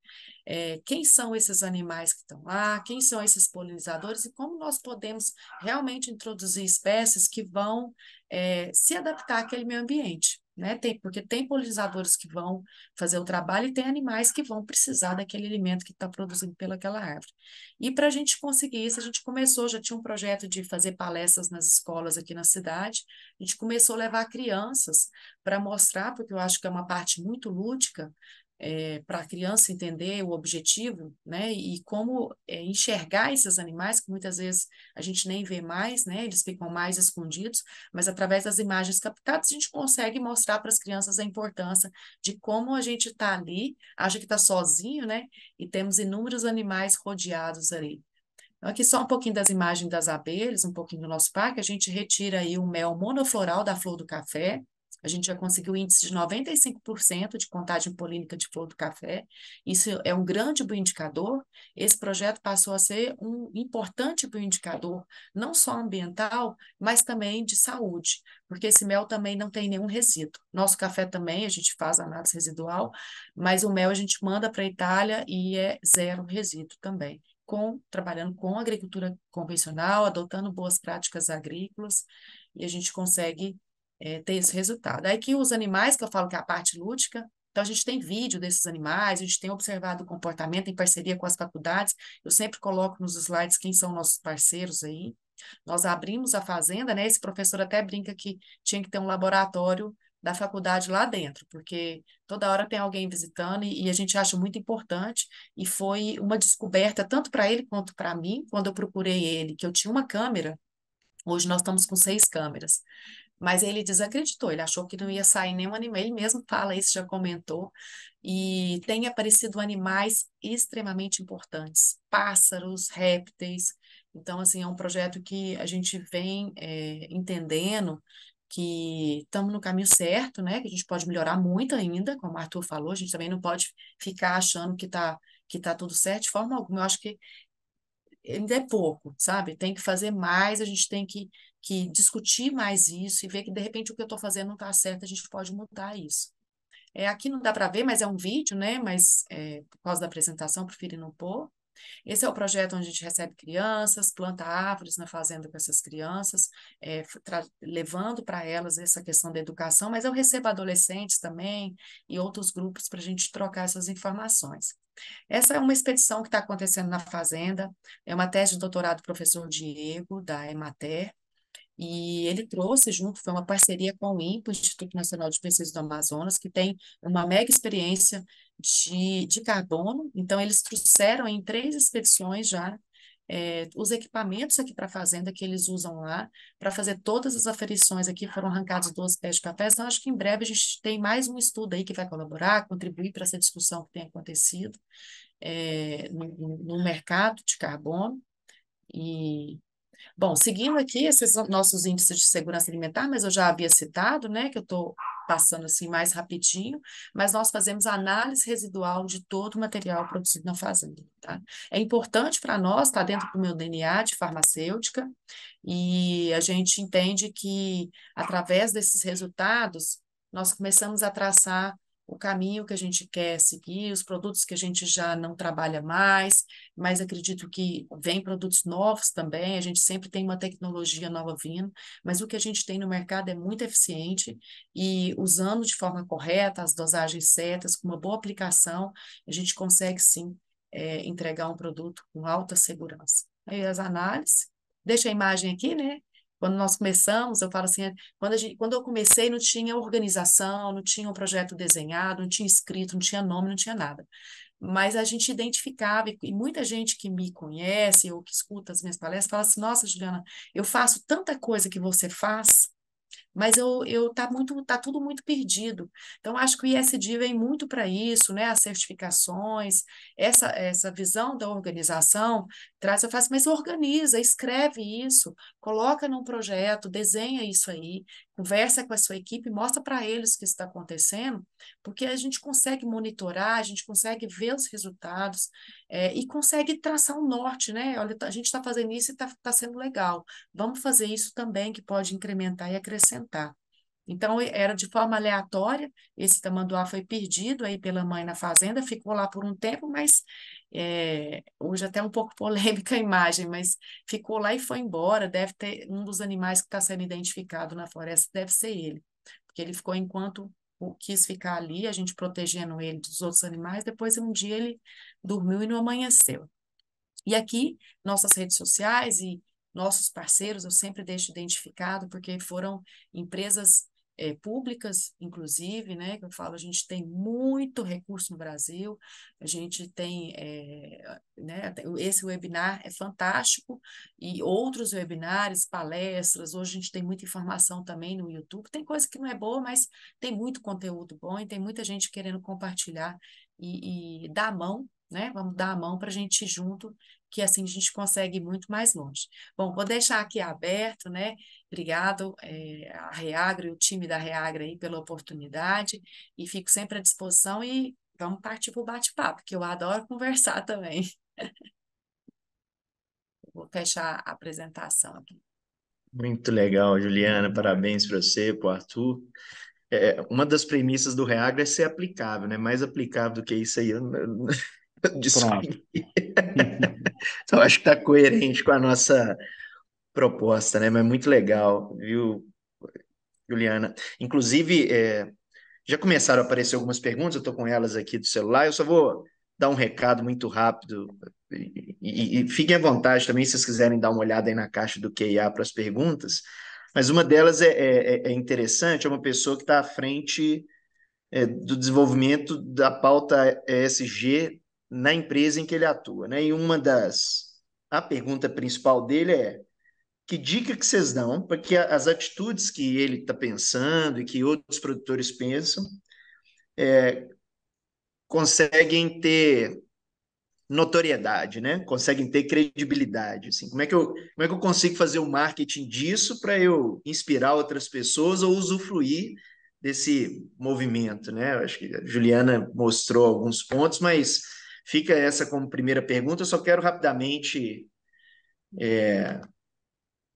Quem são esses animais que estão lá, quem são esses polinizadores e como nós podemos realmente introduzir espécies que vão se adaptar àquele meio ambiente. Né? Porque tem polinizadores que vão fazer o trabalho e tem animais que vão precisar daquele alimento que está produzido pelaquela árvore. E para a gente conseguir isso, a gente começou, já tinha um projeto de fazer palestras nas escolas aqui na cidade, a gente começou a levar crianças para mostrar, porque eu acho que é uma parte muito lúdica, para a criança entender o objetivo, né, e como enxergar esses animais, que muitas vezes a gente nem vê mais, né, eles ficam mais escondidos, mas através das imagens captadas a gente consegue mostrar para as crianças a importância de como a gente está ali, acha que está sozinho, né, e temos inúmeros animais rodeados ali. Então, aqui só um pouquinho das imagens das abelhas, um pouquinho do nosso parque. A gente retira aí o mel monofloral da flor do café. A gente já conseguiu índice de 95% de contagem polínica de flor do café. Isso é um grande bioindicador. Esse projeto passou a ser um importante bioindicador, não só ambiental, mas também de saúde, porque esse mel também não tem nenhum resíduo. Nosso café também, a gente faz análise residual, mas o mel a gente manda para a Itália e é zero resíduo também trabalhando com agricultura convencional, adotando boas práticas agrícolas, e a gente consegue ter esse resultado. Aí que os animais, que eu falo que é a parte lúdica, então a gente tem vídeo desses animais, a gente tem observado o comportamento em parceria com as faculdades, eu sempre coloco nos slides quem são nossos parceiros aí. Nós abrimos a fazenda, né? Esse professor até brinca que tinha que ter um laboratório da faculdade lá dentro, porque toda hora tem alguém visitando e a gente acha muito importante, e foi uma descoberta tanto para ele quanto para mim, quando eu procurei ele, que eu tinha uma câmera, hoje nós estamos com 6 câmeras, mas ele desacreditou, ele achou que não ia sair nenhum animal, ele mesmo fala isso, já comentou, e tem aparecido animais extremamente importantes, pássaros, répteis. Então, assim, é um projeto que a gente vem entendendo que estamos no caminho certo, né? Que a gente pode melhorar muito ainda, como o Arthur falou, a gente também não pode ficar achando que tá tudo certo de forma alguma. Eu acho que ainda é pouco, sabe? Tem que fazer mais, a gente tem que discutir mais isso e ver que, de repente, o que eu estou fazendo não está certo, a gente pode mudar isso. Aqui não dá para ver, mas é um vídeo, né? Mas por causa da apresentação, preferi não pôr. Esse é o projeto onde a gente recebe crianças, planta árvores na fazenda com essas crianças, levando para elas essa questão da educação, mas eu recebo adolescentes também e outros grupos para a gente trocar essas informações. Essa é uma expedição que está acontecendo na fazenda, é uma tese de doutorado do professor Diego, da Emater, e ele trouxe junto, foi uma parceria com o INPE, o Instituto Nacional de Pesquisa do Amazonas, que tem uma mega experiência de carbono. Então, eles trouxeram em 3 expedições já os equipamentos aqui para a fazenda que eles usam lá, para fazer todas as aferições aqui, foram arrancados 12 pés de café. Então, acho que em breve a gente tem mais um estudo aí que vai colaborar, contribuir para essa discussão que tem acontecido no mercado de carbono. E bom, seguindo aqui, esses são nossos índices de segurança alimentar, mas eu já havia citado, né, que eu estou passando assim mais rapidinho, mas nós fazemos análise residual de todo o material produzido na fazenda, tá? É importante para nós, está dentro do meu DNA de farmacêutica, e a gente entende que, através desses resultados, nós começamos a traçar o caminho que a gente quer seguir, os produtos que a gente já não trabalha mais, mas acredito que vem produtos novos também, a gente sempre tem uma tecnologia nova vindo, mas o que a gente tem no mercado é muito eficiente e usando de forma correta, as dosagens certas, com uma boa aplicação, a gente consegue sim entregar um produto com alta segurança. Aí as análises, deixa a imagem aqui, né? Quando nós começamos, eu falo assim, quando eu comecei não tinha organização, não tinha um projeto desenhado, não tinha escrito, não tinha nome, não tinha nada, mas a gente identificava, e muita gente que me conhece ou que escuta as minhas palestras fala assim, nossa, Juliana, eu faço tanta coisa que você faz, mas tá tudo muito perdido. Então, acho que o ISD vem muito para isso, né? As certificações, essa visão da organização traz, eu faço, mas organiza, escreve isso, coloca num projeto, desenha isso aí, conversa com a sua equipe, mostra para eles o que está acontecendo, porque a gente consegue monitorar, a gente consegue ver os resultados, e consegue traçar um norte, né? Olha, a gente está fazendo isso e está sendo legal. Vamos fazer isso também, que pode incrementar e acrescentar. Então, era de forma aleatória, esse tamanduá foi perdido aí pela mãe na fazenda, ficou lá por um tempo, mas hoje até um pouco polêmica a imagem, mas ficou lá e foi embora, deve ter, um dos animais que está sendo identificado na floresta deve ser ele, porque ele ficou enquanto quis ficar ali, a gente protegendo ele dos outros animais, depois um dia ele dormiu e não amanheceu. E aqui, nossas redes sociais e nossos parceiros, eu sempre deixo identificado, porque foram empresas públicas, inclusive, né? Que eu falo, a gente tem muito recurso no Brasil, a gente tem, né? Esse webinar é fantástico, e outros webinars, palestras, hoje a gente tem muita informação também no YouTube, tem coisa que não é boa, mas tem muito conteúdo bom e tem muita gente querendo compartilhar e dar a mão, né? Vamos dar a mão para a gente ir junto, que assim a gente consegue ir muito mais longe. Bom, vou deixar aqui aberto, né? Obrigado, a Reagro e o time da Reagro aí pela oportunidade, e fico sempre à disposição e vamos partir para o bate-papo, que eu adoro conversar também. Vou fechar a apresentação aqui. Muito legal, Juliana. Parabéns para você, para o Arthur. Uma das premissas do Reagro é ser aplicável, né? Mais aplicável do que isso aí, eu não Pronto. discordo. Então, acho que está coerente com a nossa proposta, né? Mas muito legal, viu, Juliana? Inclusive, já começaram a aparecer algumas perguntas, eu estou com elas aqui do celular, eu só vou dar um recado muito rápido e fiquem à vontade também se vocês quiserem dar uma olhada aí na caixa do QIA para as perguntas, mas uma delas é interessante, é uma pessoa que está à frente do desenvolvimento da pauta ESG na empresa em que ele atua, né? E a pergunta principal dele é: que dica que vocês dão para que as atitudes que ele está pensando e que outros produtores pensam conseguem ter notoriedade, né? Conseguem ter credibilidade, assim. Como é que eu consigo fazer o marketing disso para eu inspirar outras pessoas ou usufruir desse movimento, né? Eu acho que a Juliana mostrou alguns pontos, mas fica essa como primeira pergunta. Eu só quero rapidamente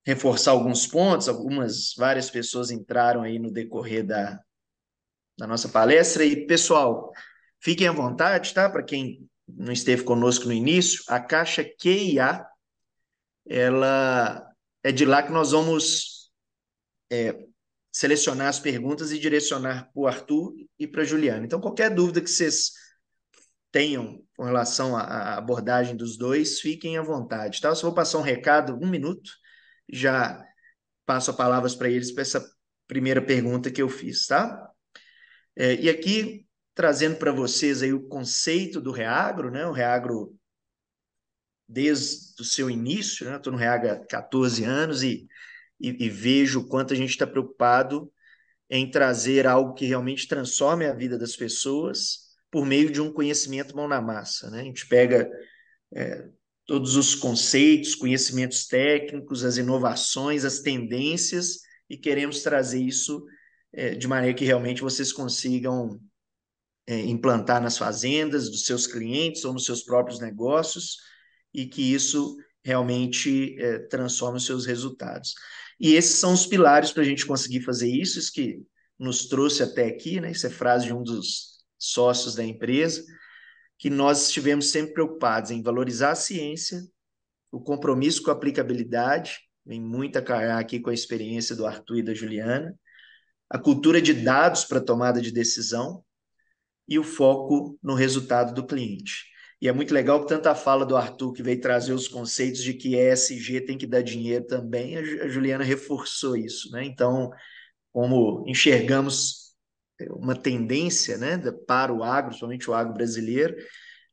reforçar alguns pontos. Várias pessoas entraram aí no decorrer da nossa palestra. E, pessoal, fiquem à vontade, tá? Para quem não esteve conosco no início, a caixa QIA, ela é de lá que nós vamos selecionar as perguntas e direcionar para o Arthur e para a Juliana. Então, qualquer dúvida que vocês tenham com relação à abordagem dos dois, fiquem à vontade, tá? Eu só vou passar um recado, 1 minuto, já passo a palavra para eles para essa primeira pergunta que eu fiz, tá? E aqui, trazendo para vocês aí o conceito do Reagro, né? O Reagro, desde o seu início, né? Estou no Reagro há 14 anos e vejo o quanto a gente está preocupado em trazer algo que realmente transforme a vida das pessoas por meio de um conhecimento mão na massa, né? A gente pega todos os conceitos, conhecimentos técnicos, as inovações, as tendências e queremos trazer isso de maneira que realmente vocês consigam implantar nas fazendas dos seus clientes ou nos seus próprios negócios e que isso realmente transforme os seus resultados. E esses são os pilares para a gente conseguir fazer isso, isso que nos trouxe até aqui, né? Isso é frase de um dos sócios da empresa, que nós estivemos sempre preocupados em valorizar a ciência, o compromisso com a aplicabilidade, vem muito a calhar aqui com a experiência do Arthur e da Juliana, a cultura de dados para tomada de decisão, e o foco no resultado do cliente. E é muito legal que tanto a fala do Arthur, que veio trazer os conceitos de que ESG tem que dar dinheiro também, a Juliana reforçou isso, né? Então, como enxergamos uma tendência, né, para o agro, somente o agro brasileiro,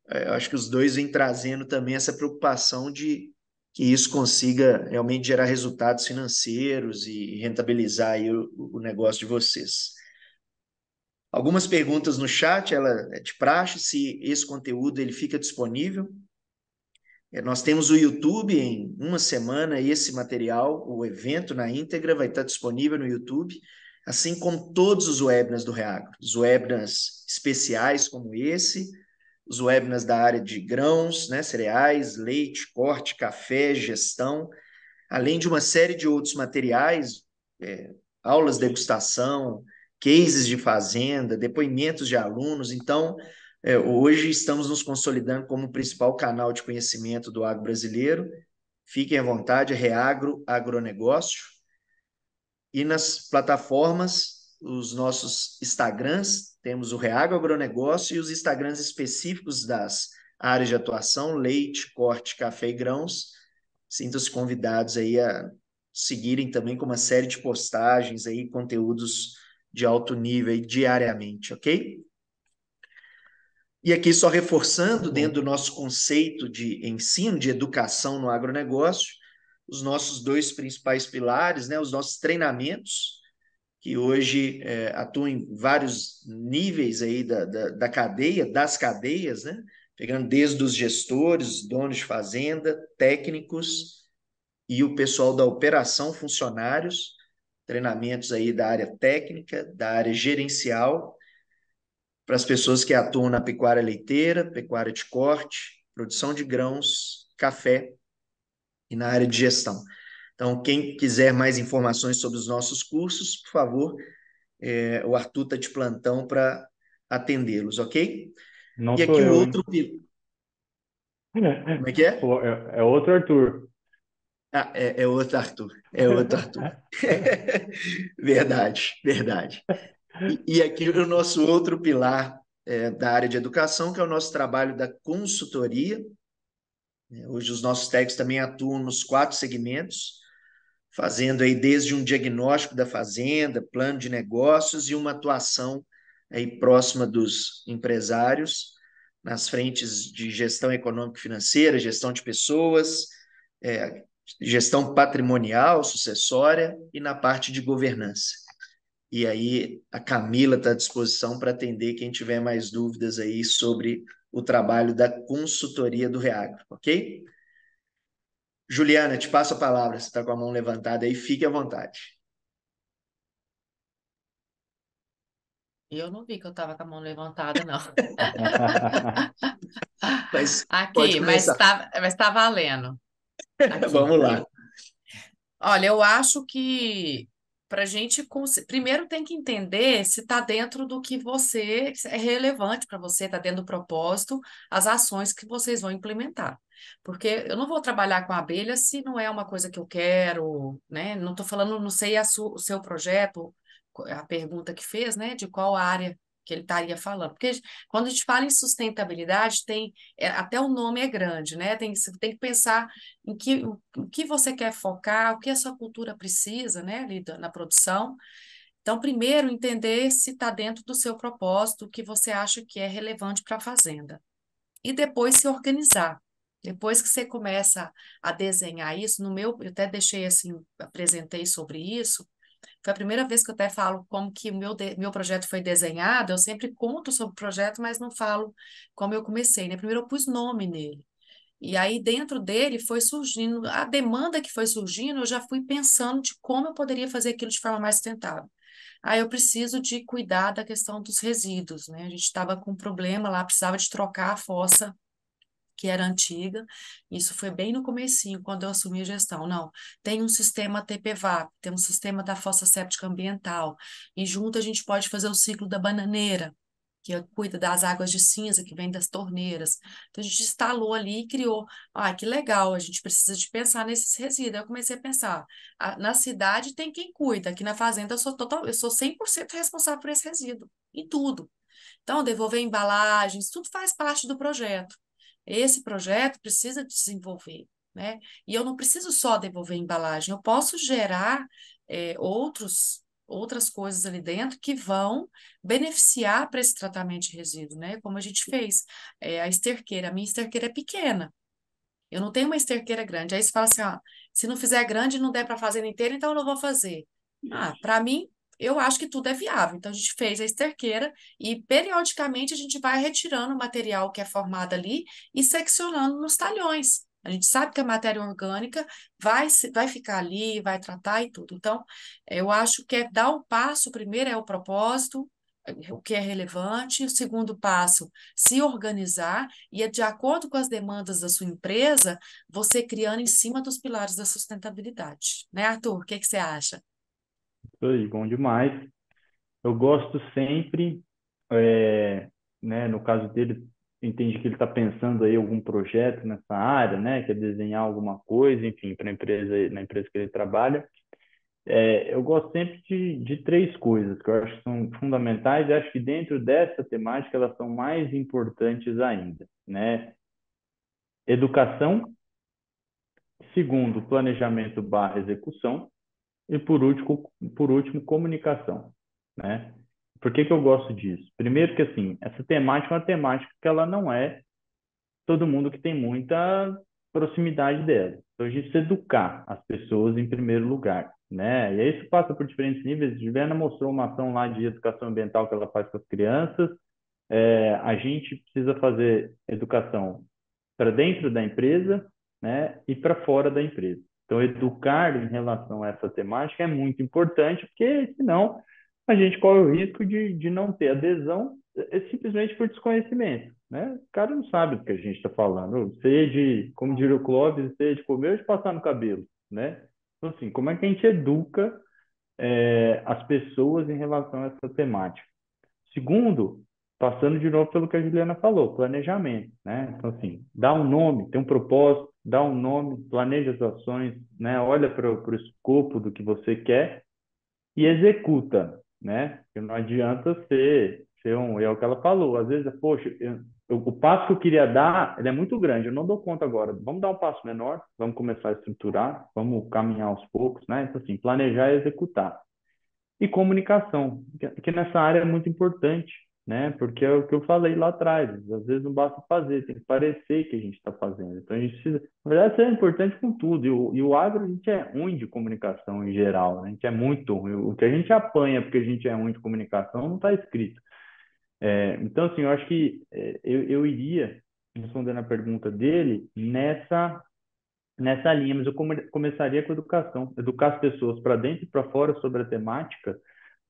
eu acho que os dois vêm trazendo também essa preocupação de que isso consiga realmente gerar resultados financeiros e rentabilizar aí o negócio de vocês. Algumas perguntas no chat, ela é de praxe, se esse conteúdo ele fica disponível Nós temos o YouTube em uma semana, esse material, o evento na íntegra vai estar disponível no YouTube, assim como todos os webinars do Reagro, os webinars especiais como esse, os webinars da área de grãos, né, cereais, leite, corte, café, gestão, além de uma série de outros materiais, aulas de degustação, cases de fazenda, depoimentos de alunos. Então, hoje estamos nos consolidando como o principal canal de conhecimento do agro brasileiro. Fiquem à vontade, Reagro Agronegócio. E nas plataformas, os nossos Instagrams, temos o Reagro Agronegócio e os Instagrams específicos das áreas de atuação, leite, corte, café e grãos. Sintam-se convidados aí a seguirem também com uma série de postagens aí, conteúdos de alto nível aí, diariamente, ok? E aqui só reforçando, dentro do nosso conceito de ensino, de educação no agronegócio, os nossos dois principais pilares, né, os nossos treinamentos, que hoje atuam em vários níveis aí da cadeia, das cadeias, né, pegando desde os gestores, donos de fazenda, técnicos e o pessoal da operação, funcionários, treinamentos aí da área técnica, da área gerencial, para as pessoas que atuam na pecuária leiteira, pecuária de corte, produção de grãos, café e na área de gestão. Então, quem quiser mais informações sobre os nossos cursos, por favor, o Arthur está de plantão para atendê-los, ok? Não E sou aqui o eu, outro. hein? Como é que é? Pô, é outro Arthur. Ah, é outro Arthur. É outro Arthur. Verdade, verdade. E aqui o nosso outro pilar da área de educação, que é o nosso trabalho da consultoria. Hoje os nossos técnicos também atuam nos 4 segmentos, fazendo aí desde um diagnóstico da fazenda, plano de negócios e uma atuação aí próxima dos empresários, nas frentes de gestão econômica e financeira, gestão de pessoas, gestão patrimonial, sucessória e na parte de governança. E aí a Camila está à disposição para atender quem tiver mais dúvidas aí sobre o trabalho da consultoria do Reagro, ok? Juliana, te passo a palavra, você está com a mão levantada aí, fique à vontade. Eu não vi que eu estava com a mão levantada, não. Mas pode Aqui, começar. mas tá valendo. Aqui. Vamos lá. Olha, eu acho que para a gente primeiro tem que entender se está dentro do que você é relevante para você, está dentro do propósito, as ações que vocês vão implementar. Porque eu não vou trabalhar com abelha se não é uma coisa que eu quero, né? Não estou falando, não sei o seu projeto, a pergunta que fez, né? De qual área que ele estaria falando. Porque quando a gente fala em sustentabilidade, até o nome é grande, né? Você tem que pensar o que você quer focar, o que a sua cultura precisa, né, ali na produção. Então, primeiro, entender se está dentro do seu propósito, o que você acha que é relevante para a fazenda. E depois se organizar. Depois que você começa a desenhar isso, eu até deixei assim, apresentei sobre isso. Foi a primeira vez que eu até falo como que o meu projeto foi desenhado. Eu sempre conto sobre o projeto, mas não falo como eu comecei, né? Primeiro eu pus nome nele. E aí, dentro dele, foi surgindo, a demanda que foi surgindo, eu já fui pensando de como eu poderia fazer aquilo de forma mais sustentável. Aí eu preciso de cuidar da questão dos resíduos, né? A gente estava com um problema lá, precisava de trocar a fossa que era antiga. Isso foi bem no comecinho, quando eu assumi a gestão. Não, tem um sistema TPVAP, tem um sistema da fossa séptica ambiental, e junto a gente pode fazer o ciclo da bananeira, que cuida das águas de cinza que vem das torneiras. Então a gente instalou ali e criou. Ah, que legal, a gente precisa de pensar nesses resíduos. Aí eu comecei a pensar, na cidade tem quem cuida, aqui na fazenda eu sou 100% responsável por esse resíduo, em tudo. Então, devolver embalagens, tudo faz parte do projeto. Esse projeto precisa desenvolver, né? E eu não preciso só devolver embalagem, eu posso gerar outras coisas ali dentro que vão beneficiar para esse tratamento de resíduo, né? Como a gente fez. A minha esterqueira é pequena, eu não tenho uma esterqueira grande. Aí você fala assim, ó, se não fizer grande e não der para fazer inteira, então eu não vou fazer. Ah, para mim, eu acho que tudo é viável. Então a gente fez a esterqueira e periodicamente a gente vai retirando o material que é formado ali e seccionando nos talhões. A gente sabe que a matéria orgânica vai ficar ali, vai tratar e tudo. Então, eu acho que é dar o passo, o primeiro é o propósito, o que é relevante, o segundo passo, se organizar e é de acordo com as demandas da sua empresa, você criando em cima dos pilares da sustentabilidade. Né, Arthur? O que que você acha? Isso aí, bom demais. Eu gosto sempre, é, né, no caso dele, entendi que ele está pensando aí em algum projeto nessa área, né, quer desenhar alguma coisa, enfim, para a empresa, na empresa que ele trabalha. Eu gosto sempre de três coisas que eu acho que são fundamentais e acho que dentro dessa temática elas são mais importantes ainda, né? Educação, segundo, planejamento barra execução e por último, comunicação, né? Por que que eu gosto disso? Primeiro que assim, essa temática é uma temática que ela não é todo mundo que tem muita proximidade dela. Então a gente precisa educar as pessoas em primeiro lugar, né? E aí isso passa por diferentes níveis. Juliana mostrou uma ação lá de educação ambiental que ela faz com as crianças. A gente precisa fazer educação para dentro da empresa, né, e para fora da empresa. Então, educar em relação a essa temática é muito importante, porque senão a gente corre o risco de não ter adesão simplesmente por desconhecimento, né? O cara não sabe do que a gente está falando. Seja de, como diria o Clóvis, seja de comer ou de passar no cabelo, né? Então, assim, como é que a gente educa as pessoas em relação a essa temática? Segundo, passando de novo pelo que a Juliana falou, planejamento, né? Então, assim, dá um nome, tem um propósito, dá um nome, planeja as ações, né? Olha para o escopo do que você quer e executa, né? Porque não adianta ser é o que ela falou, às vezes, poxa, o passo que eu queria dar, ele é muito grande, eu não dou conta agora, vamos dar um passo menor, vamos começar a estruturar, vamos caminhar aos poucos, né? Então, assim, planejar e executar. E comunicação, que nessa área é muito importante, né? Porque é o que eu falei lá atrás, às vezes não basta fazer, tem que parecer que a gente está fazendo. Então a gente precisa, na verdade, isso é importante com tudo. E o agro, a gente é ruim de comunicação em geral, né? A gente é muito ruim. O que a gente apanha porque a gente é ruim de comunicação não está escrito. Então, assim, eu acho que eu iria, respondendo a pergunta dele, nessa linha, mas eu começaria com educação, educar as pessoas para dentro e para fora sobre a temática,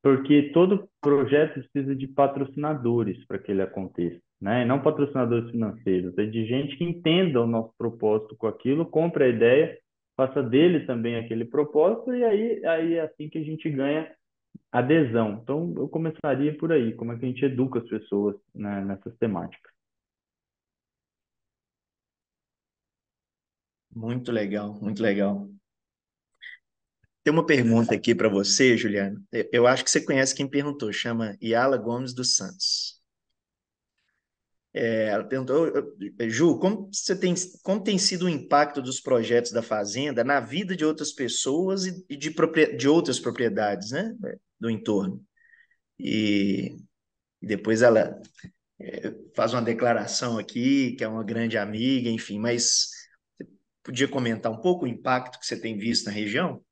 porque todo projeto precisa de patrocinadores para que ele aconteça, né? E não patrocinadores financeiros, é de gente que entenda o nosso propósito com aquilo, compre a ideia, faça dele também aquele propósito e aí é assim que a gente ganha adesão. Então, eu começaria por aí, como é que a gente educa as pessoas, né, nessas temáticas. Muito legal, muito legal. Tem uma pergunta aqui para você, Juliana. Eu acho que você conhece quem perguntou, chama Yala Gomes dos Santos. Ela perguntou, Ju, como tem sido o impacto dos projetos da Fazenda na vida de outras pessoas e de outras propriedades, né, do entorno? E, e depois ela faz uma declaração aqui, que é uma grande amiga, enfim, mas você podia comentar um pouco o impacto que você tem visto na região?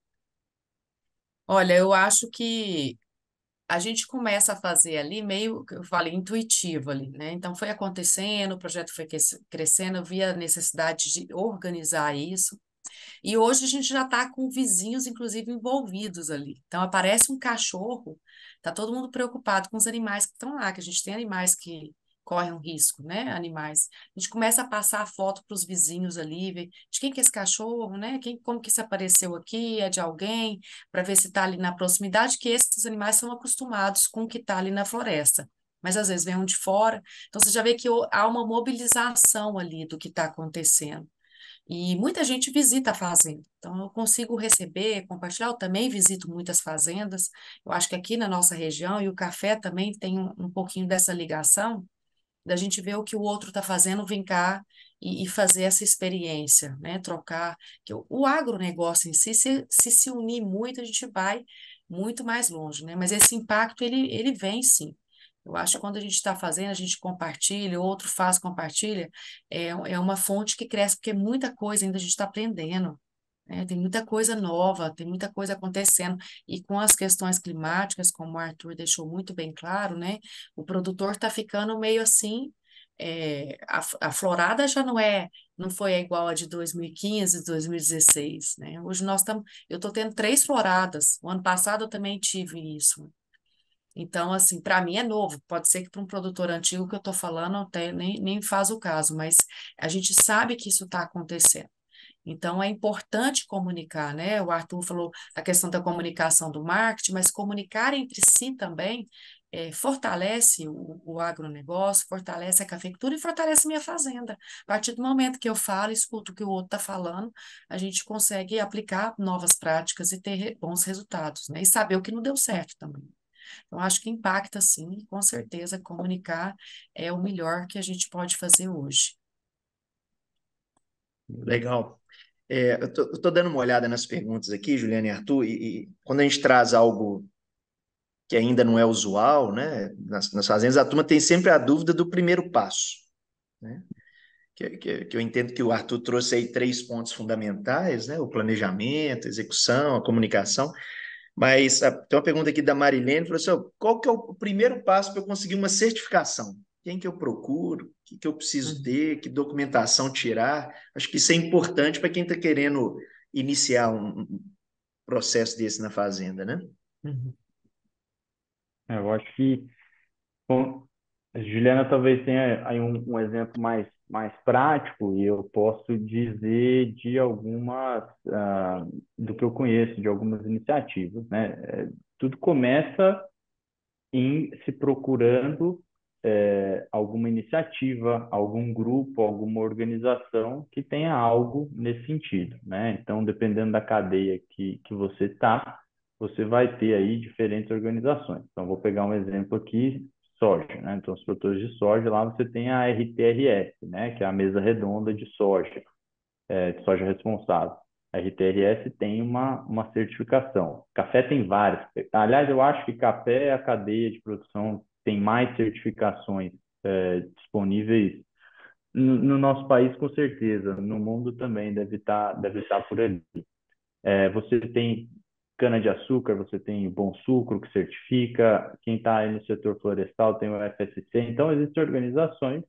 Olha, eu acho que a gente começa a fazer ali meio, que eu falei, intuitivo ali, né? Então foi acontecendo, o projeto foi crescendo, eu vi a necessidade de organizar isso. E hoje a gente já está com vizinhos, inclusive, envolvidos ali. Então aparece um cachorro, tá todo mundo preocupado com os animais que estão lá, que a gente tem animais que correm um risco, né? Animais. A gente começa a passar a foto para os vizinhos ali, ver de quem que é esse cachorro, né? Como que isso apareceu aqui? É de alguém? Para ver se está ali na proximidade, que esses animais são acostumados com o que está ali na floresta. Mas às vezes vem um de fora. Então você já vê que há uma mobilização ali do que está acontecendo. E muita gente visita a fazenda. Então, eu consigo receber, compartilhar. Eu também visito muitas fazendas. Eu acho que aqui na nossa região, e o café também tem um pouquinho dessa ligação, da gente ver o que o outro está fazendo, vem cá e fazer essa experiência, né? Trocar. Que o agronegócio em si, se unir muito, a gente vai muito mais longe, né? Mas esse impacto, ele vem sim. Eu acho que quando a gente está fazendo, a gente compartilha, o outro faz, compartilha, é uma fonte que cresce, porque muita coisa ainda a gente está aprendendo, né? Tem muita coisa nova, tem muita coisa acontecendo. E com as questões climáticas, como o Arthur deixou muito bem claro, né? O produtor está ficando meio assim, a florada já não foi igual a de 2015, 2016, né? Hoje eu estou tendo 3 floradas. O ano passado eu também tive isso. Então, assim, para mim é novo. Pode ser que para um produtor antigo que eu estou falando até nem faz o caso, mas a gente sabe que isso está acontecendo. Então, é importante comunicar, né? O Arthur falou a questão da comunicação do marketing, mas comunicar entre si também fortalece o agronegócio, fortalece a cafeicultura e fortalece minha fazenda. A partir do momento que eu falo, escuto o que o outro está falando, a gente consegue aplicar novas práticas e ter bons resultados, né? E saber o que não deu certo também. Então, acho que impacta, sim, com certeza, comunicar é o melhor que a gente pode fazer hoje. Legal. Eu tô dando uma olhada nas perguntas aqui, Juliana e Arthur, e quando a gente traz algo que ainda não é usual, né, nas fazendas, a turma tem sempre a dúvida do primeiro passo, né? Que eu entendo que o Arthur trouxe aí 3 pontos fundamentais, né? O planejamento, a execução, a comunicação. Mas tem uma pergunta aqui da Marilene, falou assim, ó, qual que é o primeiro passo para eu conseguir uma certificação? Quem que eu procuro? O que que eu preciso Uhum, ter? Que documentação tirar? Acho que isso é importante para quem está querendo iniciar um processo desse na fazenda, né? uhum, Eu acho que bom, a Juliana talvez tenha aí um exemplo mais prático e eu posso dizer de algumas, do que eu conheço, de algumas iniciativas, né? Tudo começa em se procurando alguma iniciativa, algum grupo, alguma organização que tenha algo nesse sentido, né? Então, dependendo da cadeia que você está, você vai ter aí diferentes organizações. Então, vou pegar um exemplo aqui, soja, né? Então, os produtores de soja, lá você tem a RTRS, né? Que é a mesa redonda de soja responsável. A RTRS tem uma certificação. Café tem várias. Aliás, eu acho que café é a cadeia de produção que tem mais certificações disponíveis no nosso país, com certeza. No mundo também deve estar por ali. Você tem cana-de-açúcar, você tem Bom Sucro, que certifica. Quem está aí no setor florestal tem o FSC. Então, existem organizações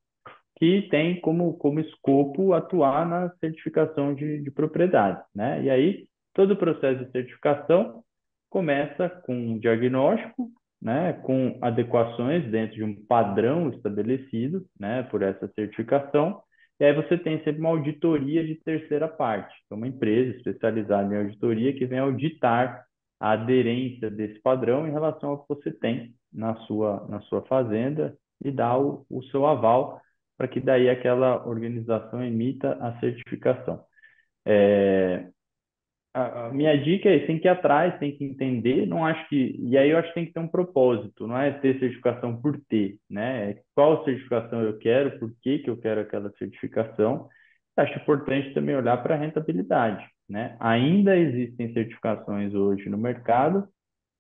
que tem como escopo atuar na certificação de propriedades, né? E aí, todo o processo de certificação começa com um diagnóstico, né? Com adequações dentro de um padrão estabelecido, né? Por essa certificação. E aí você tem sempre uma auditoria de terceira parte, que é uma empresa especializada em auditoria que vem auditar a aderência desse padrão em relação ao que você tem na sua fazenda e dá o seu aval para que daí aquela organização emita a certificação. A minha dica é tem que ir atrás, tem que entender, não acho que, e aí eu acho que tem que ter um propósito, não é ter certificação por ter, né? Qual certificação eu quero, por que que eu quero aquela certificação. Acho importante também olhar para a rentabilidade, né? Ainda existem certificações hoje no mercado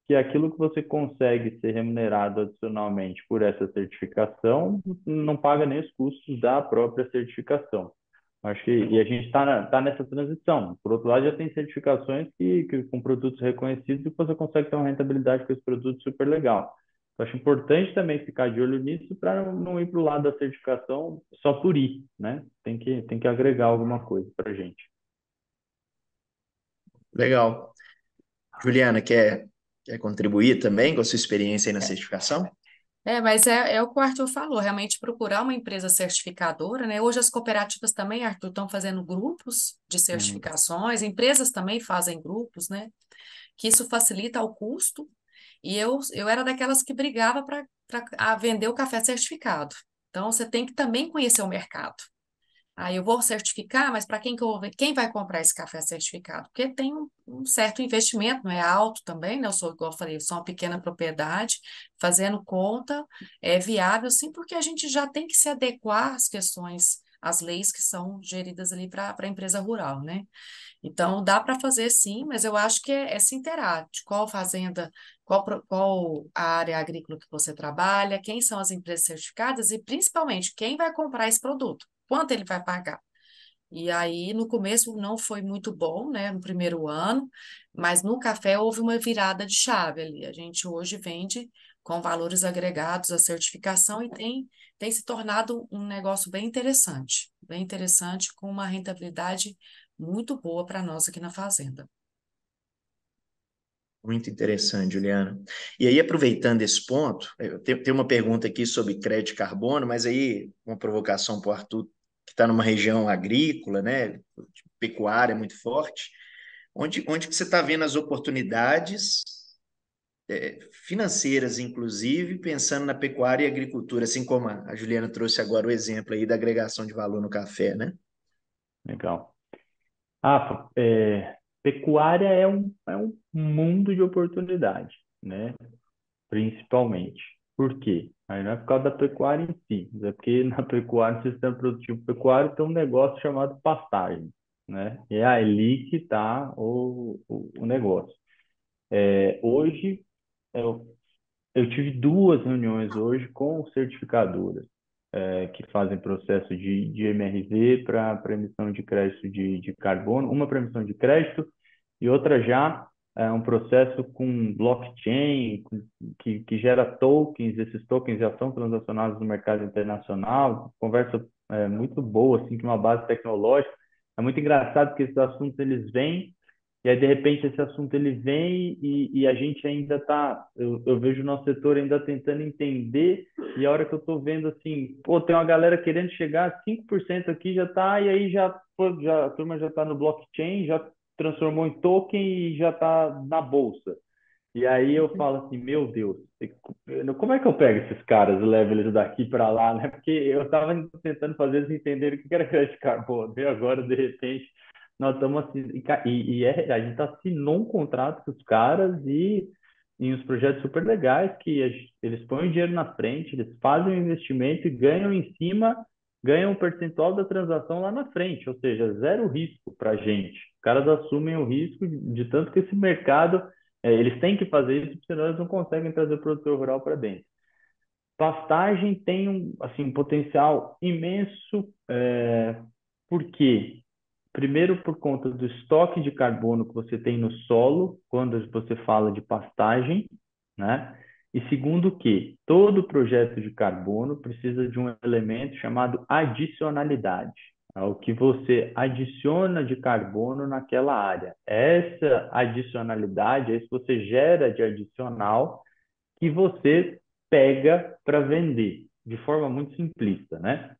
que aquilo que você consegue ser remunerado adicionalmente por essa certificação não paga nem os custos da própria certificação. Acho que e a gente está nessa transição. Por outro lado, já tem certificações que com produtos reconhecidos e você consegue ter uma rentabilidade com esse produto super legal. Eu acho importante também ficar de olho nisso para não ir para o lado da certificação só por ir, né? Tem que agregar alguma coisa para a gente. Legal. Juliana, quer contribuir também com a sua experiência aí na certificação? Mas é o que o Arthur falou, realmente procurar uma empresa certificadora, né? Hoje as cooperativas também, Arthur, estão fazendo grupos de Hum. certificações, empresas também fazem grupos, né? Que isso facilita o custo. E eu era daquelas que brigava para vender o café certificado. Então, você tem que também conhecer o mercado. Aí eu vou certificar, mas para quem vai comprar esse café certificado? Porque tem um certo investimento, não é alto também, né? Eu sou, igual eu falei, eu sou uma pequena propriedade, fazendo conta, é viável, sim, porque a gente já tem que se adequar às questões, às leis que são geridas ali para a empresa rural, né? Então, dá para fazer sim, mas eu acho que é se inteirar de qual fazenda, qual a área agrícola que você trabalha, quem são as empresas certificadas e, principalmente, quem vai comprar esse produto, quanto ele vai pagar. E aí, no começo, não foi muito bom, né, no primeiro ano, mas no café houve uma virada de chave ali. A gente hoje vende com valores agregados à certificação e tem se tornado um negócio bem interessante, com uma rentabilidade muito boa para nós aqui na fazenda. Muito interessante, Juliana. E aí, aproveitando esse ponto, eu tenho uma pergunta aqui sobre crédito de carbono, mas aí uma provocação para o Arthur, que está numa região agrícola, né? Pecuária muito forte. Onde que você está vendo as oportunidades financeiras, inclusive, pensando na pecuária e agricultura, assim como a Juliana trouxe agora o exemplo aí da agregação de valor no café, né? Legal. Pecuária é um mundo de oportunidade, né? Principalmente. Por quê? Aí não é por causa da pecuária em si, mas é porque na pecuária, no sistema produtivo pecuário, tem um negócio chamado pastagem, né? E é ali que está o negócio. Hoje, eu, eu tive duas reuniões hoje com certificadoras, que fazem processo de MRV para emissão de crédito de carbono, uma para emissão de crédito e outra já é um processo com blockchain, que gera tokens, esses tokens já são transacionados no mercado internacional, conversa muito boa, assim, com uma base tecnológica. É muito engraçado que esses assuntos eles vêm e aí, de repente, esse assunto ele vem e a gente ainda está, eu vejo o nosso setor ainda tentando entender, e a hora que eu estou vendo assim, pô, tem uma galera querendo chegar a 5% aqui, já está, e aí já, pô, já a turma já está no blockchain, já transformou em token e já está na bolsa. E aí eu falo assim, meu Deus, como é que eu pego esses caras e levo eles daqui para lá, né? Porque eu estava tentando fazer eles entenderem o que era crédito de carbono, e agora, de repente, nós estamos assim, a gente assinou um contrato com os caras e em uns projetos super legais que eles põem o dinheiro na frente, eles fazem o investimento e ganham em cima, ganham um percentual da transação lá na frente, ou seja, zero risco para a gente. Os caras assumem o risco de tanto que esse mercado eles têm que fazer isso, senão eles não conseguem trazer o produtor rural para dentro. Pastagem tem um potencial imenso, por quê? Primeiro, por conta do estoque de carbono que você tem no solo, quando você fala de pastagem, né? E segundo que todo projeto de carbono precisa de um elemento chamado adicionalidade, é o que você adiciona de carbono naquela área. Essa adicionalidade, é isso que você gera de adicional que você pega para vender, de forma muito simplista, né?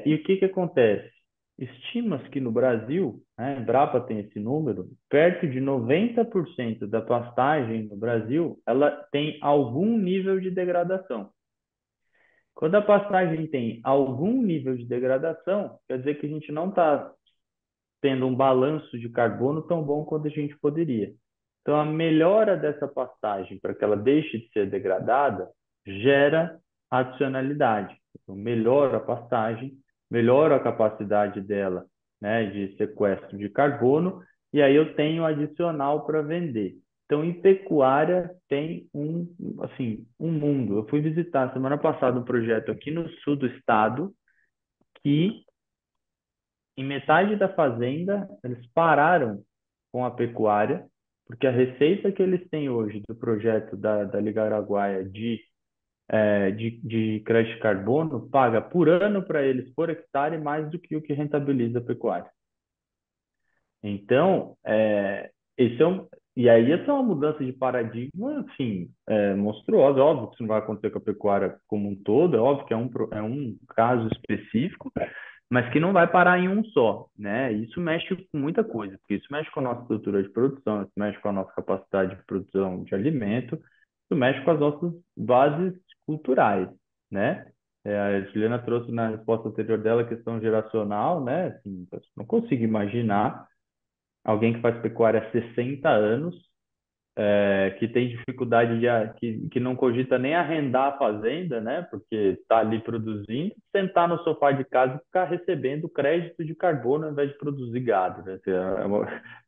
E o que que acontece? Estima-se que no Brasil, né, a Embrapa tem esse número, perto de 90% da pastagem no Brasil, ela tem algum nível de degradação. Quando a pastagem tem algum nível de degradação, quer dizer que a gente não está tendo um balanço de carbono tão bom quanto a gente poderia. Então, a melhora dessa pastagem para que ela deixe de ser degradada gera adicionalidade. Então, melhora a pastagem, melhora a capacidade dela, né, de sequestro de carbono, e aí eu tenho adicional para vender. Então, em pecuária tem um mundo. Eu fui visitar semana passada um projeto aqui no sul do estado que em metade da fazenda, eles pararam com a pecuária, porque a receita que eles têm hoje do projeto da Liga Araguaia de crédito de carbono paga por ano para eles, por hectare, mais do que o que rentabiliza a pecuária. Então, esse é um, e aí essa é uma mudança de paradigma, assim, monstruosa. Óbvio que isso não vai acontecer com a pecuária como um todo, é óbvio que é um caso específico, mas que não vai parar em um só, né? Isso mexe com muita coisa, porque isso mexe com a nossa estrutura de produção, isso mexe com a nossa capacidade de produção de alimento, isso mexe com as nossas bases culturais, né? A Juliana trouxe na resposta anterior dela a questão geracional, né? Assim, eu não consigo imaginar alguém que faz pecuária há 60 anos, que tem dificuldade que não cogita nem arrendar a fazenda, né? Porque está ali produzindo, sentar no sofá de casa e ficar recebendo crédito de carbono ao invés de produzir gado, né? Assim,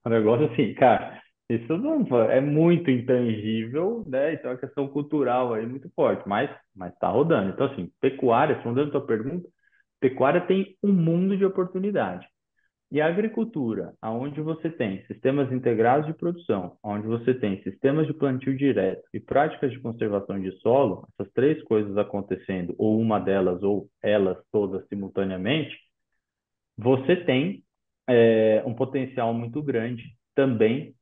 um negócio assim, cara, isso não é muito intangível, né? Então é uma questão cultural aí muito forte, mas está rodando. Então, assim, pecuária, respondendo a tua pergunta, Pecuária tem um mundo de oportunidade. E a agricultura, aonde você tem sistemas integrados de produção, onde você tem sistemas de plantio direto e práticas de conservação de solo, essas três coisas acontecendo, ou uma delas, ou elas todas simultaneamente, você tem um potencial muito grande também,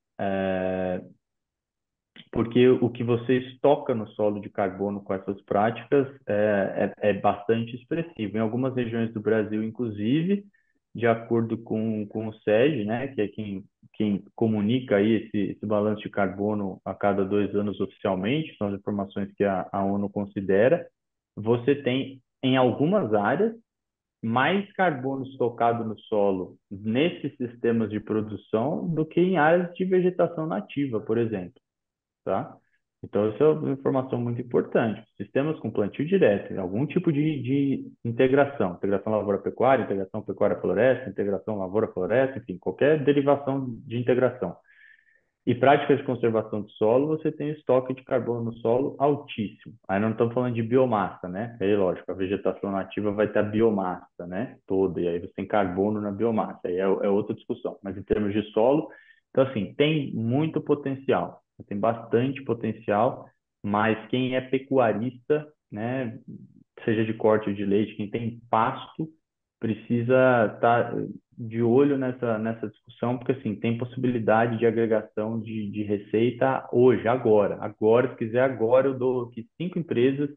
porque o que você estoca no solo de carbono com essas práticas é bastante expressivo. Em algumas regiões do Brasil, inclusive, de acordo com o SEG, né, que é quem comunica aí esse balanço de carbono a cada 2 anos oficialmente, são as informações que a ONU considera, você tem, em algumas áreas, mais carbono estocado no solo nesses sistemas de produção do que em áreas de vegetação nativa, por exemplo, tá? Então, essa é uma informação muito importante. Sistemas com plantio direto, algum tipo de integração lavoura-pecuária, integração pecuária-floresta, integração lavoura-floresta, enfim, qualquer derivação de integração. E práticas de conservação do solo, você tem estoque de carbono no solo altíssimo. Aí não estamos falando de biomassa, né? Aí, lógico, a vegetação nativa vai ter a biomassa, né? Toda, e aí você tem carbono na biomassa, aí é outra discussão. Mas em termos de solo, então, assim, tem muito potencial, tem bastante potencial, mas quem é pecuarista, né? Seja de corte ou de leite, quem tem pasto, precisa estar de olho nessa discussão, porque assim, tem possibilidade de agregação de receita hoje, agora. Agora, se quiser, agora eu dou aqui 5 empresas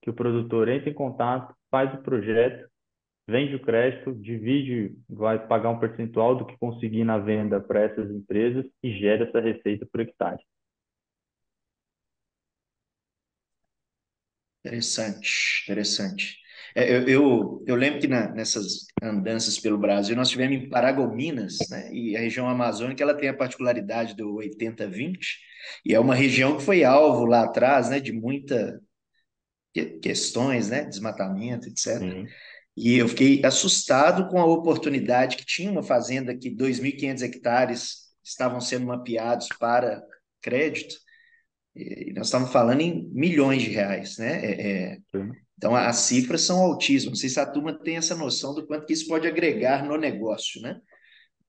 que o produtor entra em contato, faz o projeto, vende o crédito, divide, vai pagar um percentual do que conseguir na venda para essas empresas e gera essa receita por hectare. Interessante, interessante. Eu lembro que nessas andanças pelo Brasil, nós tivemos em Paragominas, né? E a região amazônica ela tem a particularidade do 80-20, e é uma região que foi alvo lá atrás, né, de muitas questões, né, desmatamento, etc. Sim, E eu fiquei assustado com a oportunidade que tinha uma fazenda que 2.500 hectares estavam sendo mapeados para crédito, e nós estamos falando em milhões de reais, né? sim. Então, as cifras são altíssimas. Não sei se a turma tem essa noção do quanto que isso pode agregar no negócio, né?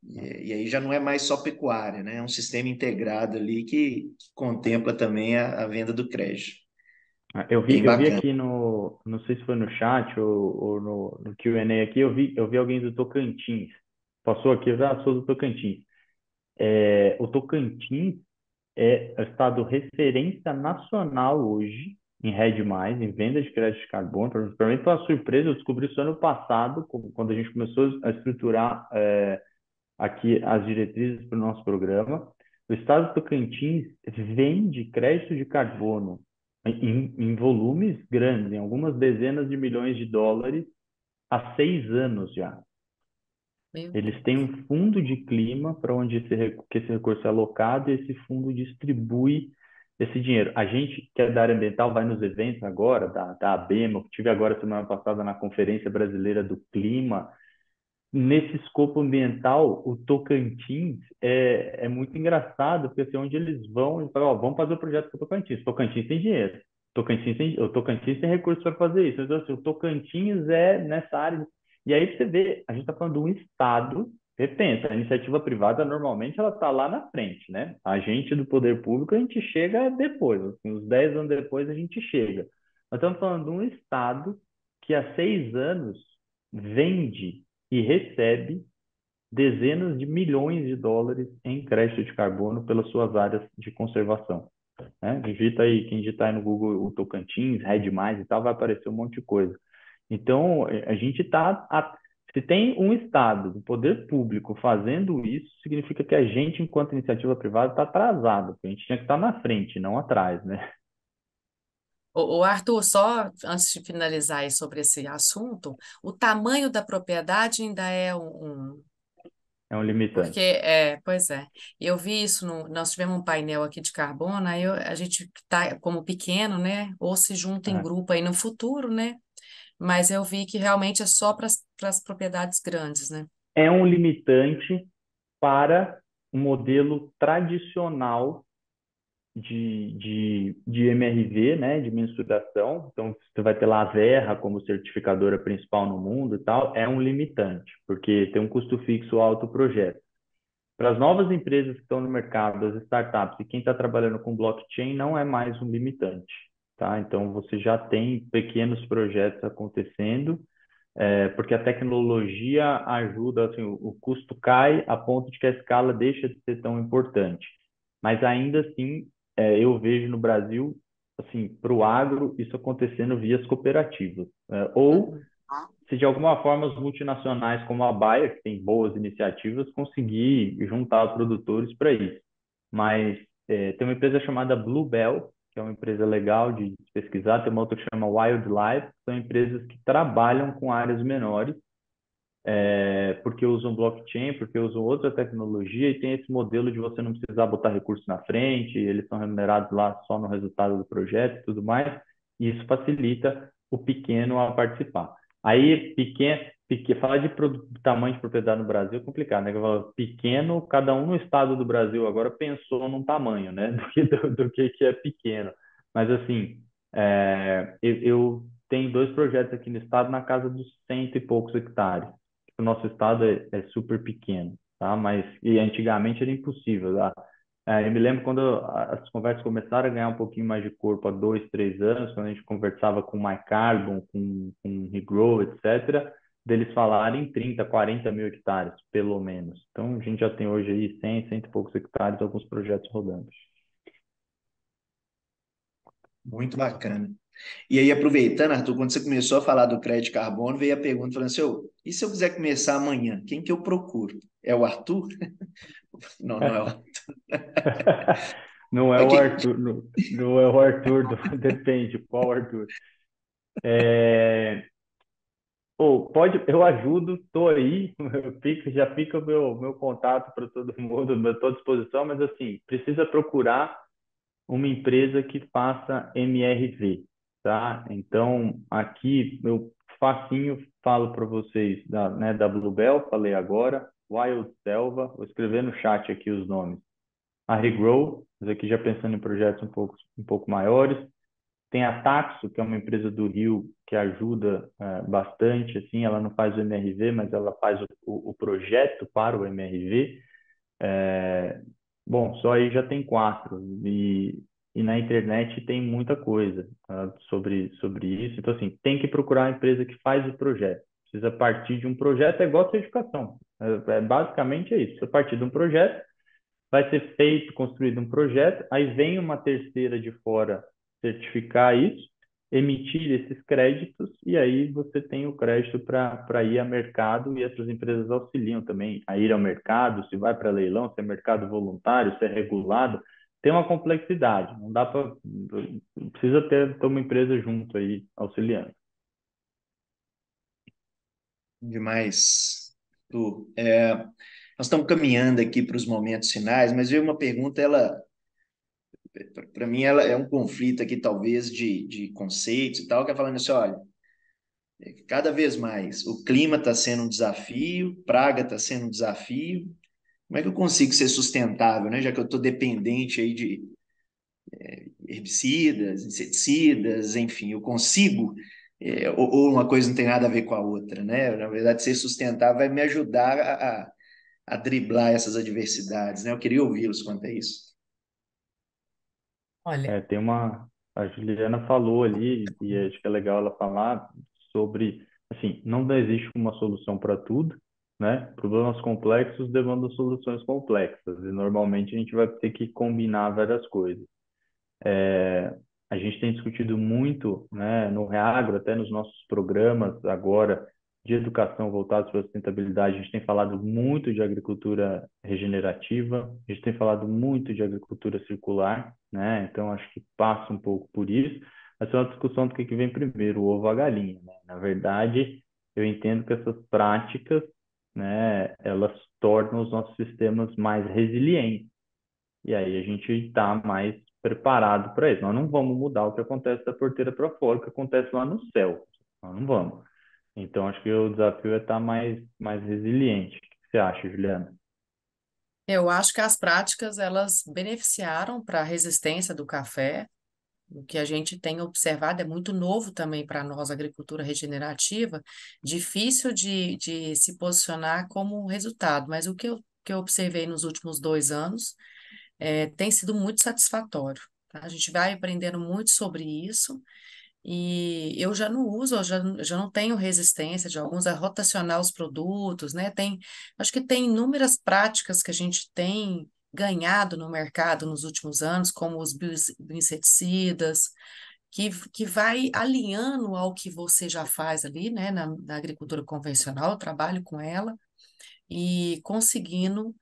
E aí já não é mais só pecuária, né? É um sistema integrado ali que contempla também a venda do crédito. Eu Bem vi, eu vi bacana. aqui não sei se foi no chat ou no Q&A aqui, eu vi alguém do Tocantins. Passou aqui, eu já sou do Tocantins. O Tocantins é o estado referência nacional hoje em RED+, em venda de crédito de carbono. Para mim foi uma surpresa, eu descobri isso ano passado, quando a gente começou a estruturar aqui as diretrizes para o nosso programa. O estado do Tocantins vende crédito de carbono em volumes grandes, em algumas dezenas de milhões de dólares, há 6 anos já. Meu Eles têm Deus. um fundo de clima para onde que esse recurso é alocado e esse fundo distribui esse dinheiro. A gente, que é da área ambiental, vai nos eventos agora, da ABEMA, que tive agora semana passada na Conferência Brasileira do Clima. Nesse escopo ambiental, o Tocantins é muito engraçado, porque assim, onde eles vão, eles falam, ó, vamos fazer o projeto com o Tocantins. Tocantins tem dinheiro. O Tocantins tem recursos para fazer isso. Então, assim, o Tocantins é nessa área. E aí você vê, a gente está falando de um estado, repensa, a iniciativa privada normalmente ela está lá na frente, né? A gente do poder público, a gente chega depois, assim, uns 10 anos depois a gente chega. Nós estamos falando de um estado que há 6 anos vende e recebe dezenas de milhões de dólares em crédito de carbono pelas suas áreas de conservação. Né? Digita aí, quem digitar aí no Google o Tocantins, Red Mais e tal, vai aparecer um monte de coisa. Então, a gente está. Se tem um Estado, do poder público, fazendo isso, significa que a gente, enquanto iniciativa privada, está atrasado, porque a gente tinha que estar na frente, não atrás, né? O Arthur, só antes de finalizar aí sobre esse assunto, o tamanho da propriedade ainda é É um porque, limitante. pois é, eu vi isso, nós tivemos um painel aqui de carbono, aí a gente está como pequeno, né, ou se junta em Ah, grupo aí no futuro, né, mas eu vi que realmente é só para as propriedades grandes, né. é um limitante para o modelo tradicional de MRV, né, de mensuração. Então, você vai ter lá a Verra como certificadora principal no mundo e tal, é um limitante, porque tem um custo fixo alto o projeto. Para as novas empresas que estão no mercado, as startups e quem está trabalhando com blockchain, não é mais um limitante, tá? Então, você já tem pequenos projetos acontecendo, porque a tecnologia ajuda, assim, o custo cai a ponto de que a escala deixa de ser tão importante. Mas ainda assim, eu vejo no Brasil, assim, para o agro, isso acontecendo via as cooperativas. Ou Uhum. se de alguma forma as multinacionais como a Bayer, que tem boas iniciativas, conseguir juntar os produtores para isso. Mas tem uma empresa chamada Bluebell, que é uma empresa legal de pesquisar, tem uma outra que chama Wildlife, são empresas que trabalham com áreas menores, porque usam blockchain, porque usam outra tecnologia e tem esse modelo de você não precisar botar recurso na frente, eles são remunerados lá só no resultado do projeto e tudo mais, e isso facilita o pequeno a participar. Aí, falar de tamanho de propriedade no Brasil é complicado, né? Eu falo, pequeno, cada um no estado do Brasil agora pensou num tamanho, né? Do que é pequeno. Mas, assim, eu tenho dois projetos aqui no estado na casa dos cento e poucos hectares. O nosso estado é super pequeno, tá? Mas e antigamente era impossível, tá? Eu me lembro quando as conversas começaram a ganhar um pouquinho mais de corpo há 2, 3 anos, quando a gente conversava com o MyCarbon, com o Regrow, etc., deles falarem 30, 40 mil hectares, pelo menos. Então, a gente já tem hoje aí 100, cento e poucos hectares, alguns projetos rodando. Muito bacana. E aí, aproveitando, Arthur, quando você começou a falar do crédito carbono, veio a pergunta falando assim, "Ô, e se eu quiser começar amanhã, quem que eu procuro? É o Arthur? Não, não é o Arthur. Não é Mas o Arthur, não é o Arthur, depende, qual Arthur? É, pode, eu ajudo, estou aí, já fica o meu contato para todo mundo, estou à disposição, mas assim, precisa procurar uma empresa que faça MRV, tá? Então, aqui, eu facinho falo para vocês da Bluebell, falei agora, Wild Selva, vou escrever no chat aqui os nomes. A Regrow, mas aqui já pensando em projetos um pouco maiores. Tem a Taxo, que é uma empresa do Rio que ajuda bastante, assim, ela não faz o MRV, mas ela faz o projeto para o MRV. Bom, só aí já tem quatro. E na internet tem muita coisa, tá, sobre isso. Então, assim, tem que procurar uma empresa que faz o projeto. Precisa partir de um projeto, é igual a certificação. Basicamente é isso. Precisa partir de um projeto, vai ser feito, construído um projeto, aí vem uma terceira de fora certificar isso, emitir esses créditos, e aí você tem o crédito para ir ao mercado e essas empresas auxiliam também a ir ao mercado, se vai para leilão, se é mercado voluntário, se é regulado, tem uma complexidade, não dá para. Precisa ter uma empresa junto aí auxiliando. Demais. Arthur. Nós estamos caminhando aqui para os momentos finais, mas veio uma pergunta, ela, para mim, ela é um conflito aqui, talvez, de conceitos e tal, que é falando assim, olha, cada vez mais o clima está sendo um desafio, praga está sendo um desafio, como é que eu consigo ser sustentável, né? Já que eu estou dependente aí de herbicidas, inseticidas, enfim, eu consigo, ou uma coisa não tem nada a ver com a outra, né? Na verdade, ser sustentável vai me ajudar a driblar essas adversidades, né? Eu queria ouvi-los quanto a isso. Olha, Tem uma. A Juliana falou ali, e acho que é legal ela falar sobre, assim, não existe uma solução para tudo, né? Problemas complexos demandam soluções complexas, e normalmente a gente vai ter que combinar várias coisas. A gente tem discutido muito, né, no Reagro, até nos nossos programas agora de educação voltados para a sustentabilidade, a gente tem falado muito de agricultura regenerativa, a gente tem falado muito de agricultura circular, né? Então acho que passa um pouco por isso. Mas é uma discussão do que vem primeiro, o ovo ou a galinha, né? Na verdade, eu entendo que essas práticas, né, elas tornam os nossos sistemas mais resilientes. E aí a gente está mais preparado para isso. Nós não vamos mudar o que acontece da porteira para fora, o que acontece lá no céu. Nós não vamos. Então acho que o desafio é estar mais resiliente. O que você acha, Juliana? Eu acho que as práticas elas beneficiaram para a resistência do café. O que a gente tem observado é muito novo também para nós, agricultura regenerativa, difícil de se posicionar como resultado, mas que eu observei nos últimos 2 anos tem sido muito satisfatório. Tá? A gente vai aprendendo muito sobre isso e eu já não uso, eu já não tenho resistência de alguns a rotacionar os produtos, né? Acho que tem inúmeras práticas que a gente tem ganhado no mercado nos últimos anos, como os bioinseticidas, que vai alinhando ao que você já faz ali, né, na agricultura convencional, eu trabalho com ela, e conseguindo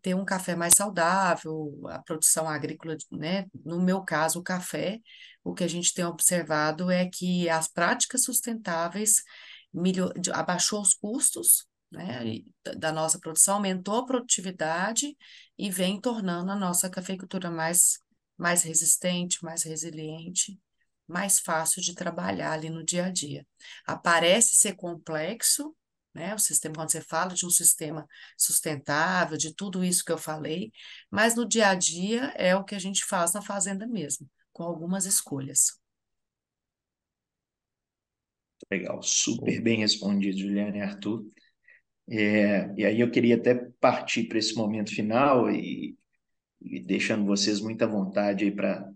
ter um café mais saudável, a produção agrícola, né? No meu caso, o café, o que a gente tem observado é que as práticas sustentáveis abaixou os custos, né, da nossa produção, aumentou a produtividade e vem tornando a nossa cafeicultura mais resistente, mais resiliente, mais fácil de trabalhar ali no dia a dia. Aparece ser complexo, né? O sistema, quando você fala de um sistema sustentável, de tudo isso que eu falei, mas no dia a dia é o que a gente faz na fazenda mesmo, com algumas escolhas. Legal, super bem respondido, Juliana e Arthur. E aí eu queria até partir para esse momento final e deixando vocês muito à vontade aí para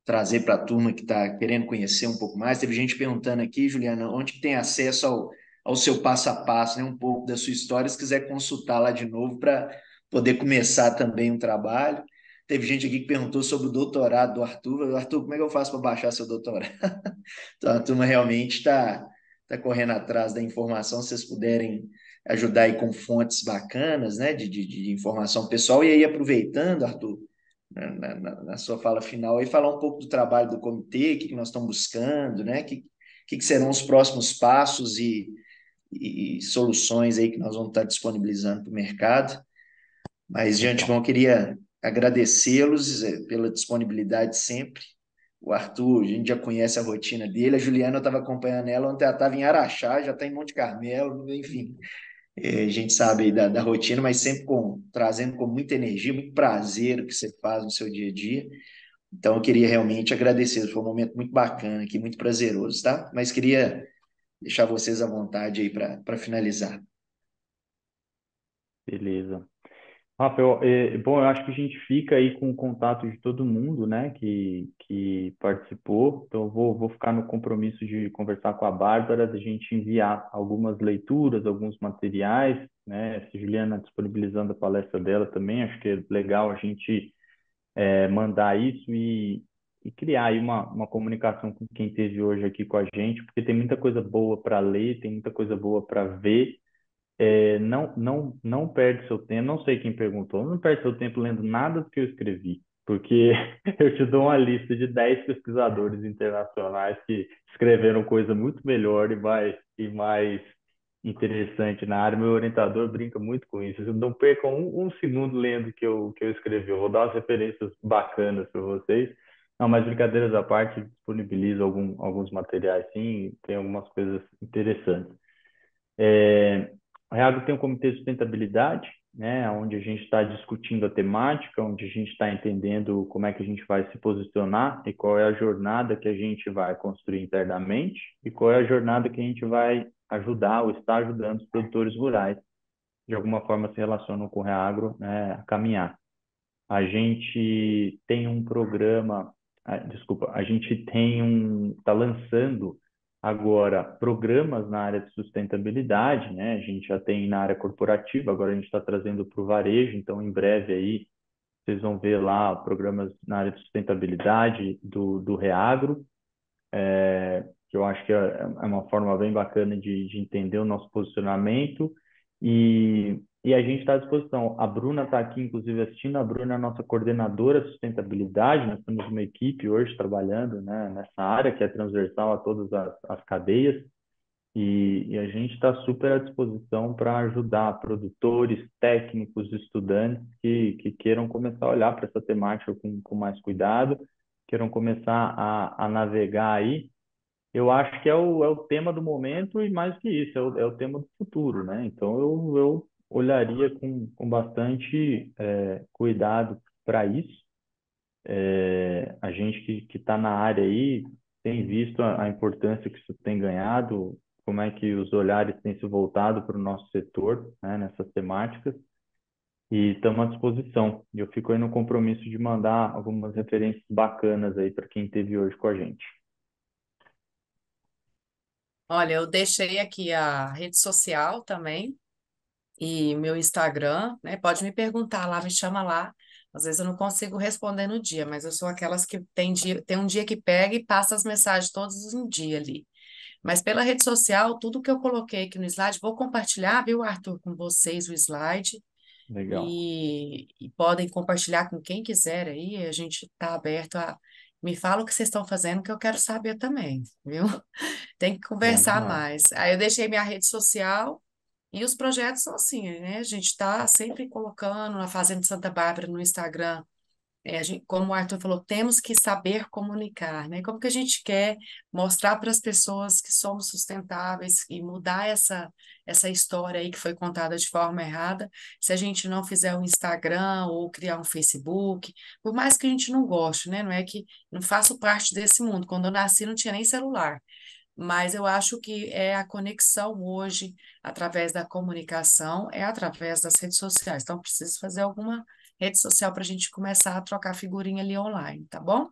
trazer para a turma que está querendo conhecer um pouco mais. Teve gente perguntando aqui, Juliana, onde que tem acesso ao seu passo a passo, né? Um pouco da sua história, se quiser consultar lá de novo para poder começar também um trabalho. Teve gente aqui que perguntou sobre o doutorado do Arthur. Arthur, como é que eu faço para baixar seu doutorado? Então, a turma realmente está correndo atrás da informação, se vocês puderem ajudar aí com fontes bacanas, né, de informação pessoal. E aí, aproveitando, Arthur, na sua fala final, aí falar um pouco do trabalho do comitê, o que nós estamos buscando, né, que serão os próximos passos e soluções aí que nós vamos estar disponibilizando para o mercado. Mas, de antemão, Legal. eu queria agradecê-los pela disponibilidade sempre. O Arthur, a gente já conhece a rotina dele. A Juliana, eu estava acompanhando ela, ontem ela estava em Araxá, já está em Monte Carmelo, enfim. A gente sabe aí da rotina, mas sempre trazendo com muita energia, muito prazer o que você faz no seu dia a dia. Então, eu queria realmente agradecer. Foi um momento muito bacana aqui, muito prazeroso, tá? Mas queria deixar vocês à vontade aí para finalizar. Beleza. Rafael, bom, eu acho que a gente fica aí com o contato de todo mundo, né, que participou. Então, eu vou ficar no compromisso de conversar com a Bárbara, da gente enviar algumas leituras, alguns materiais, né, se Juliana disponibilizando a palestra dela também, acho que é legal a gente mandar isso e criar aí uma comunicação com quem esteve hoje aqui com a gente, porque tem muita coisa boa para ler, tem muita coisa boa para ver. Não perde seu tempo, não sei quem perguntou, não perde seu tempo lendo nada do que eu escrevi, porque eu te dou uma lista de 10 pesquisadores internacionais que escreveram coisa muito melhor e mais interessante na área. Meu orientador brinca muito com isso. Não percam um segundo lendo o que eu escrevi. Eu vou dar umas referências bacanas para vocês. Não, mas brincadeiras à parte, disponibilizo alguns materiais, sim, tem algumas coisas interessantes. A Reagro tem um comitê de sustentabilidade, né, onde a gente está discutindo a temática, onde a gente está entendendo como é que a gente vai se posicionar e qual é a jornada que a gente vai construir internamente e qual é a jornada que a gente vai ajudar ou está ajudando os produtores rurais, de alguma forma se relacionam com o Reagro, né, a caminhar. A gente tem um programa, desculpa, a gente está lançando agora programas na área de sustentabilidade, né? A gente já tem na área corporativa, agora a gente está trazendo para o varejo, então em breve aí vocês vão ver lá programas na área de sustentabilidade do Reagro, que eu acho que é uma forma bem bacana de entender o nosso posicionamento e a gente está à disposição. A Bruna está aqui, inclusive, assistindo. A Bruna é a nossa coordenadora de sustentabilidade. Nós temos uma equipe hoje trabalhando, né, nessa área que é transversal a todas as cadeias e a gente está super à disposição para ajudar produtores, técnicos, estudantes que queiram começar a olhar para essa temática com mais cuidado, queiram começar a navegar aí. Eu acho que é o tema do momento e mais que isso, é o tema do futuro, né? Então, eu olharia com bastante cuidado para isso. A gente que está na área aí tem visto a importância que isso tem ganhado, como é que os olhares têm se voltado para o nosso setor, né, nessas temáticas, e estamos à disposição. E eu fico aí no compromisso de mandar algumas referências bacanas aí para quem esteve hoje com a gente. Olha, eu deixei aqui a rede social também e meu Instagram, né? Pode me perguntar lá, me chama lá. Às vezes eu não consigo responder no dia, mas eu sou aquelas que tem um dia que pega e passa as mensagens todos um dia ali. Mas pela rede social, tudo que eu coloquei aqui no slide, vou compartilhar, viu, Arthur, com vocês o slide Legal. e podem compartilhar com quem quiser aí. A gente está aberto a. Me fala o que vocês estão fazendo, que eu quero saber também, viu? Tem que Bom conversar demais. mais. Aí eu deixei minha rede social e os projetos são assim, né? A gente está sempre colocando na Fazenda de Santa Bárbara no Instagram. Como o Arthur falou, temos que saber comunicar, né? Como que a gente quer mostrar para as pessoas que somos sustentáveis e mudar essa história aí que foi contada de forma errada, se a gente não fizer um Instagram ou criar um Facebook, por mais que a gente não goste, né? Não é que não faço parte desse mundo. Quando eu nasci não tinha nem celular. Mas eu acho que é a conexão hoje, através da comunicação, é através das redes sociais. Então, preciso fazer alguma rede social para a gente começar a trocar figurinha ali online, tá bom?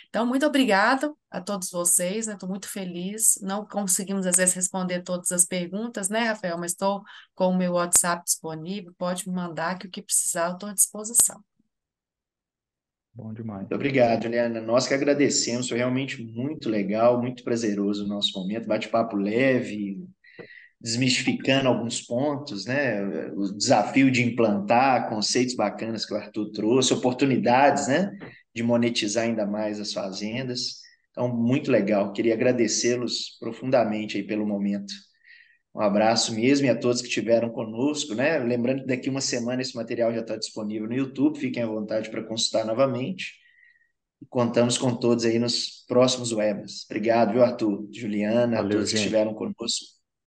Então, muito obrigada a todos vocês, né? Estou muito feliz. Não conseguimos, às vezes, responder todas as perguntas, né, Rafael? Mas estou com o meu WhatsApp disponível, pode me mandar que o que precisar eu estou à disposição. Bom demais. Muito obrigado, Juliana. Nós que agradecemos, foi realmente muito legal, muito prazeroso o nosso momento, bate-papo leve, desmistificando alguns pontos, né? O desafio de implantar conceitos bacanas que o Arthur trouxe, oportunidades, né? De monetizar ainda mais as fazendas. Então, muito legal. Queria agradecê-los profundamente aí pelo momento. Um abraço mesmo e a todos que estiveram conosco, né? Lembrando que daqui uma semana esse material já está disponível no YouTube, fiquem à vontade para consultar novamente. E contamos com todos aí nos próximos webs. Obrigado, viu, Arthur, Juliana, a Valeu, todos que gente. estiveram conosco.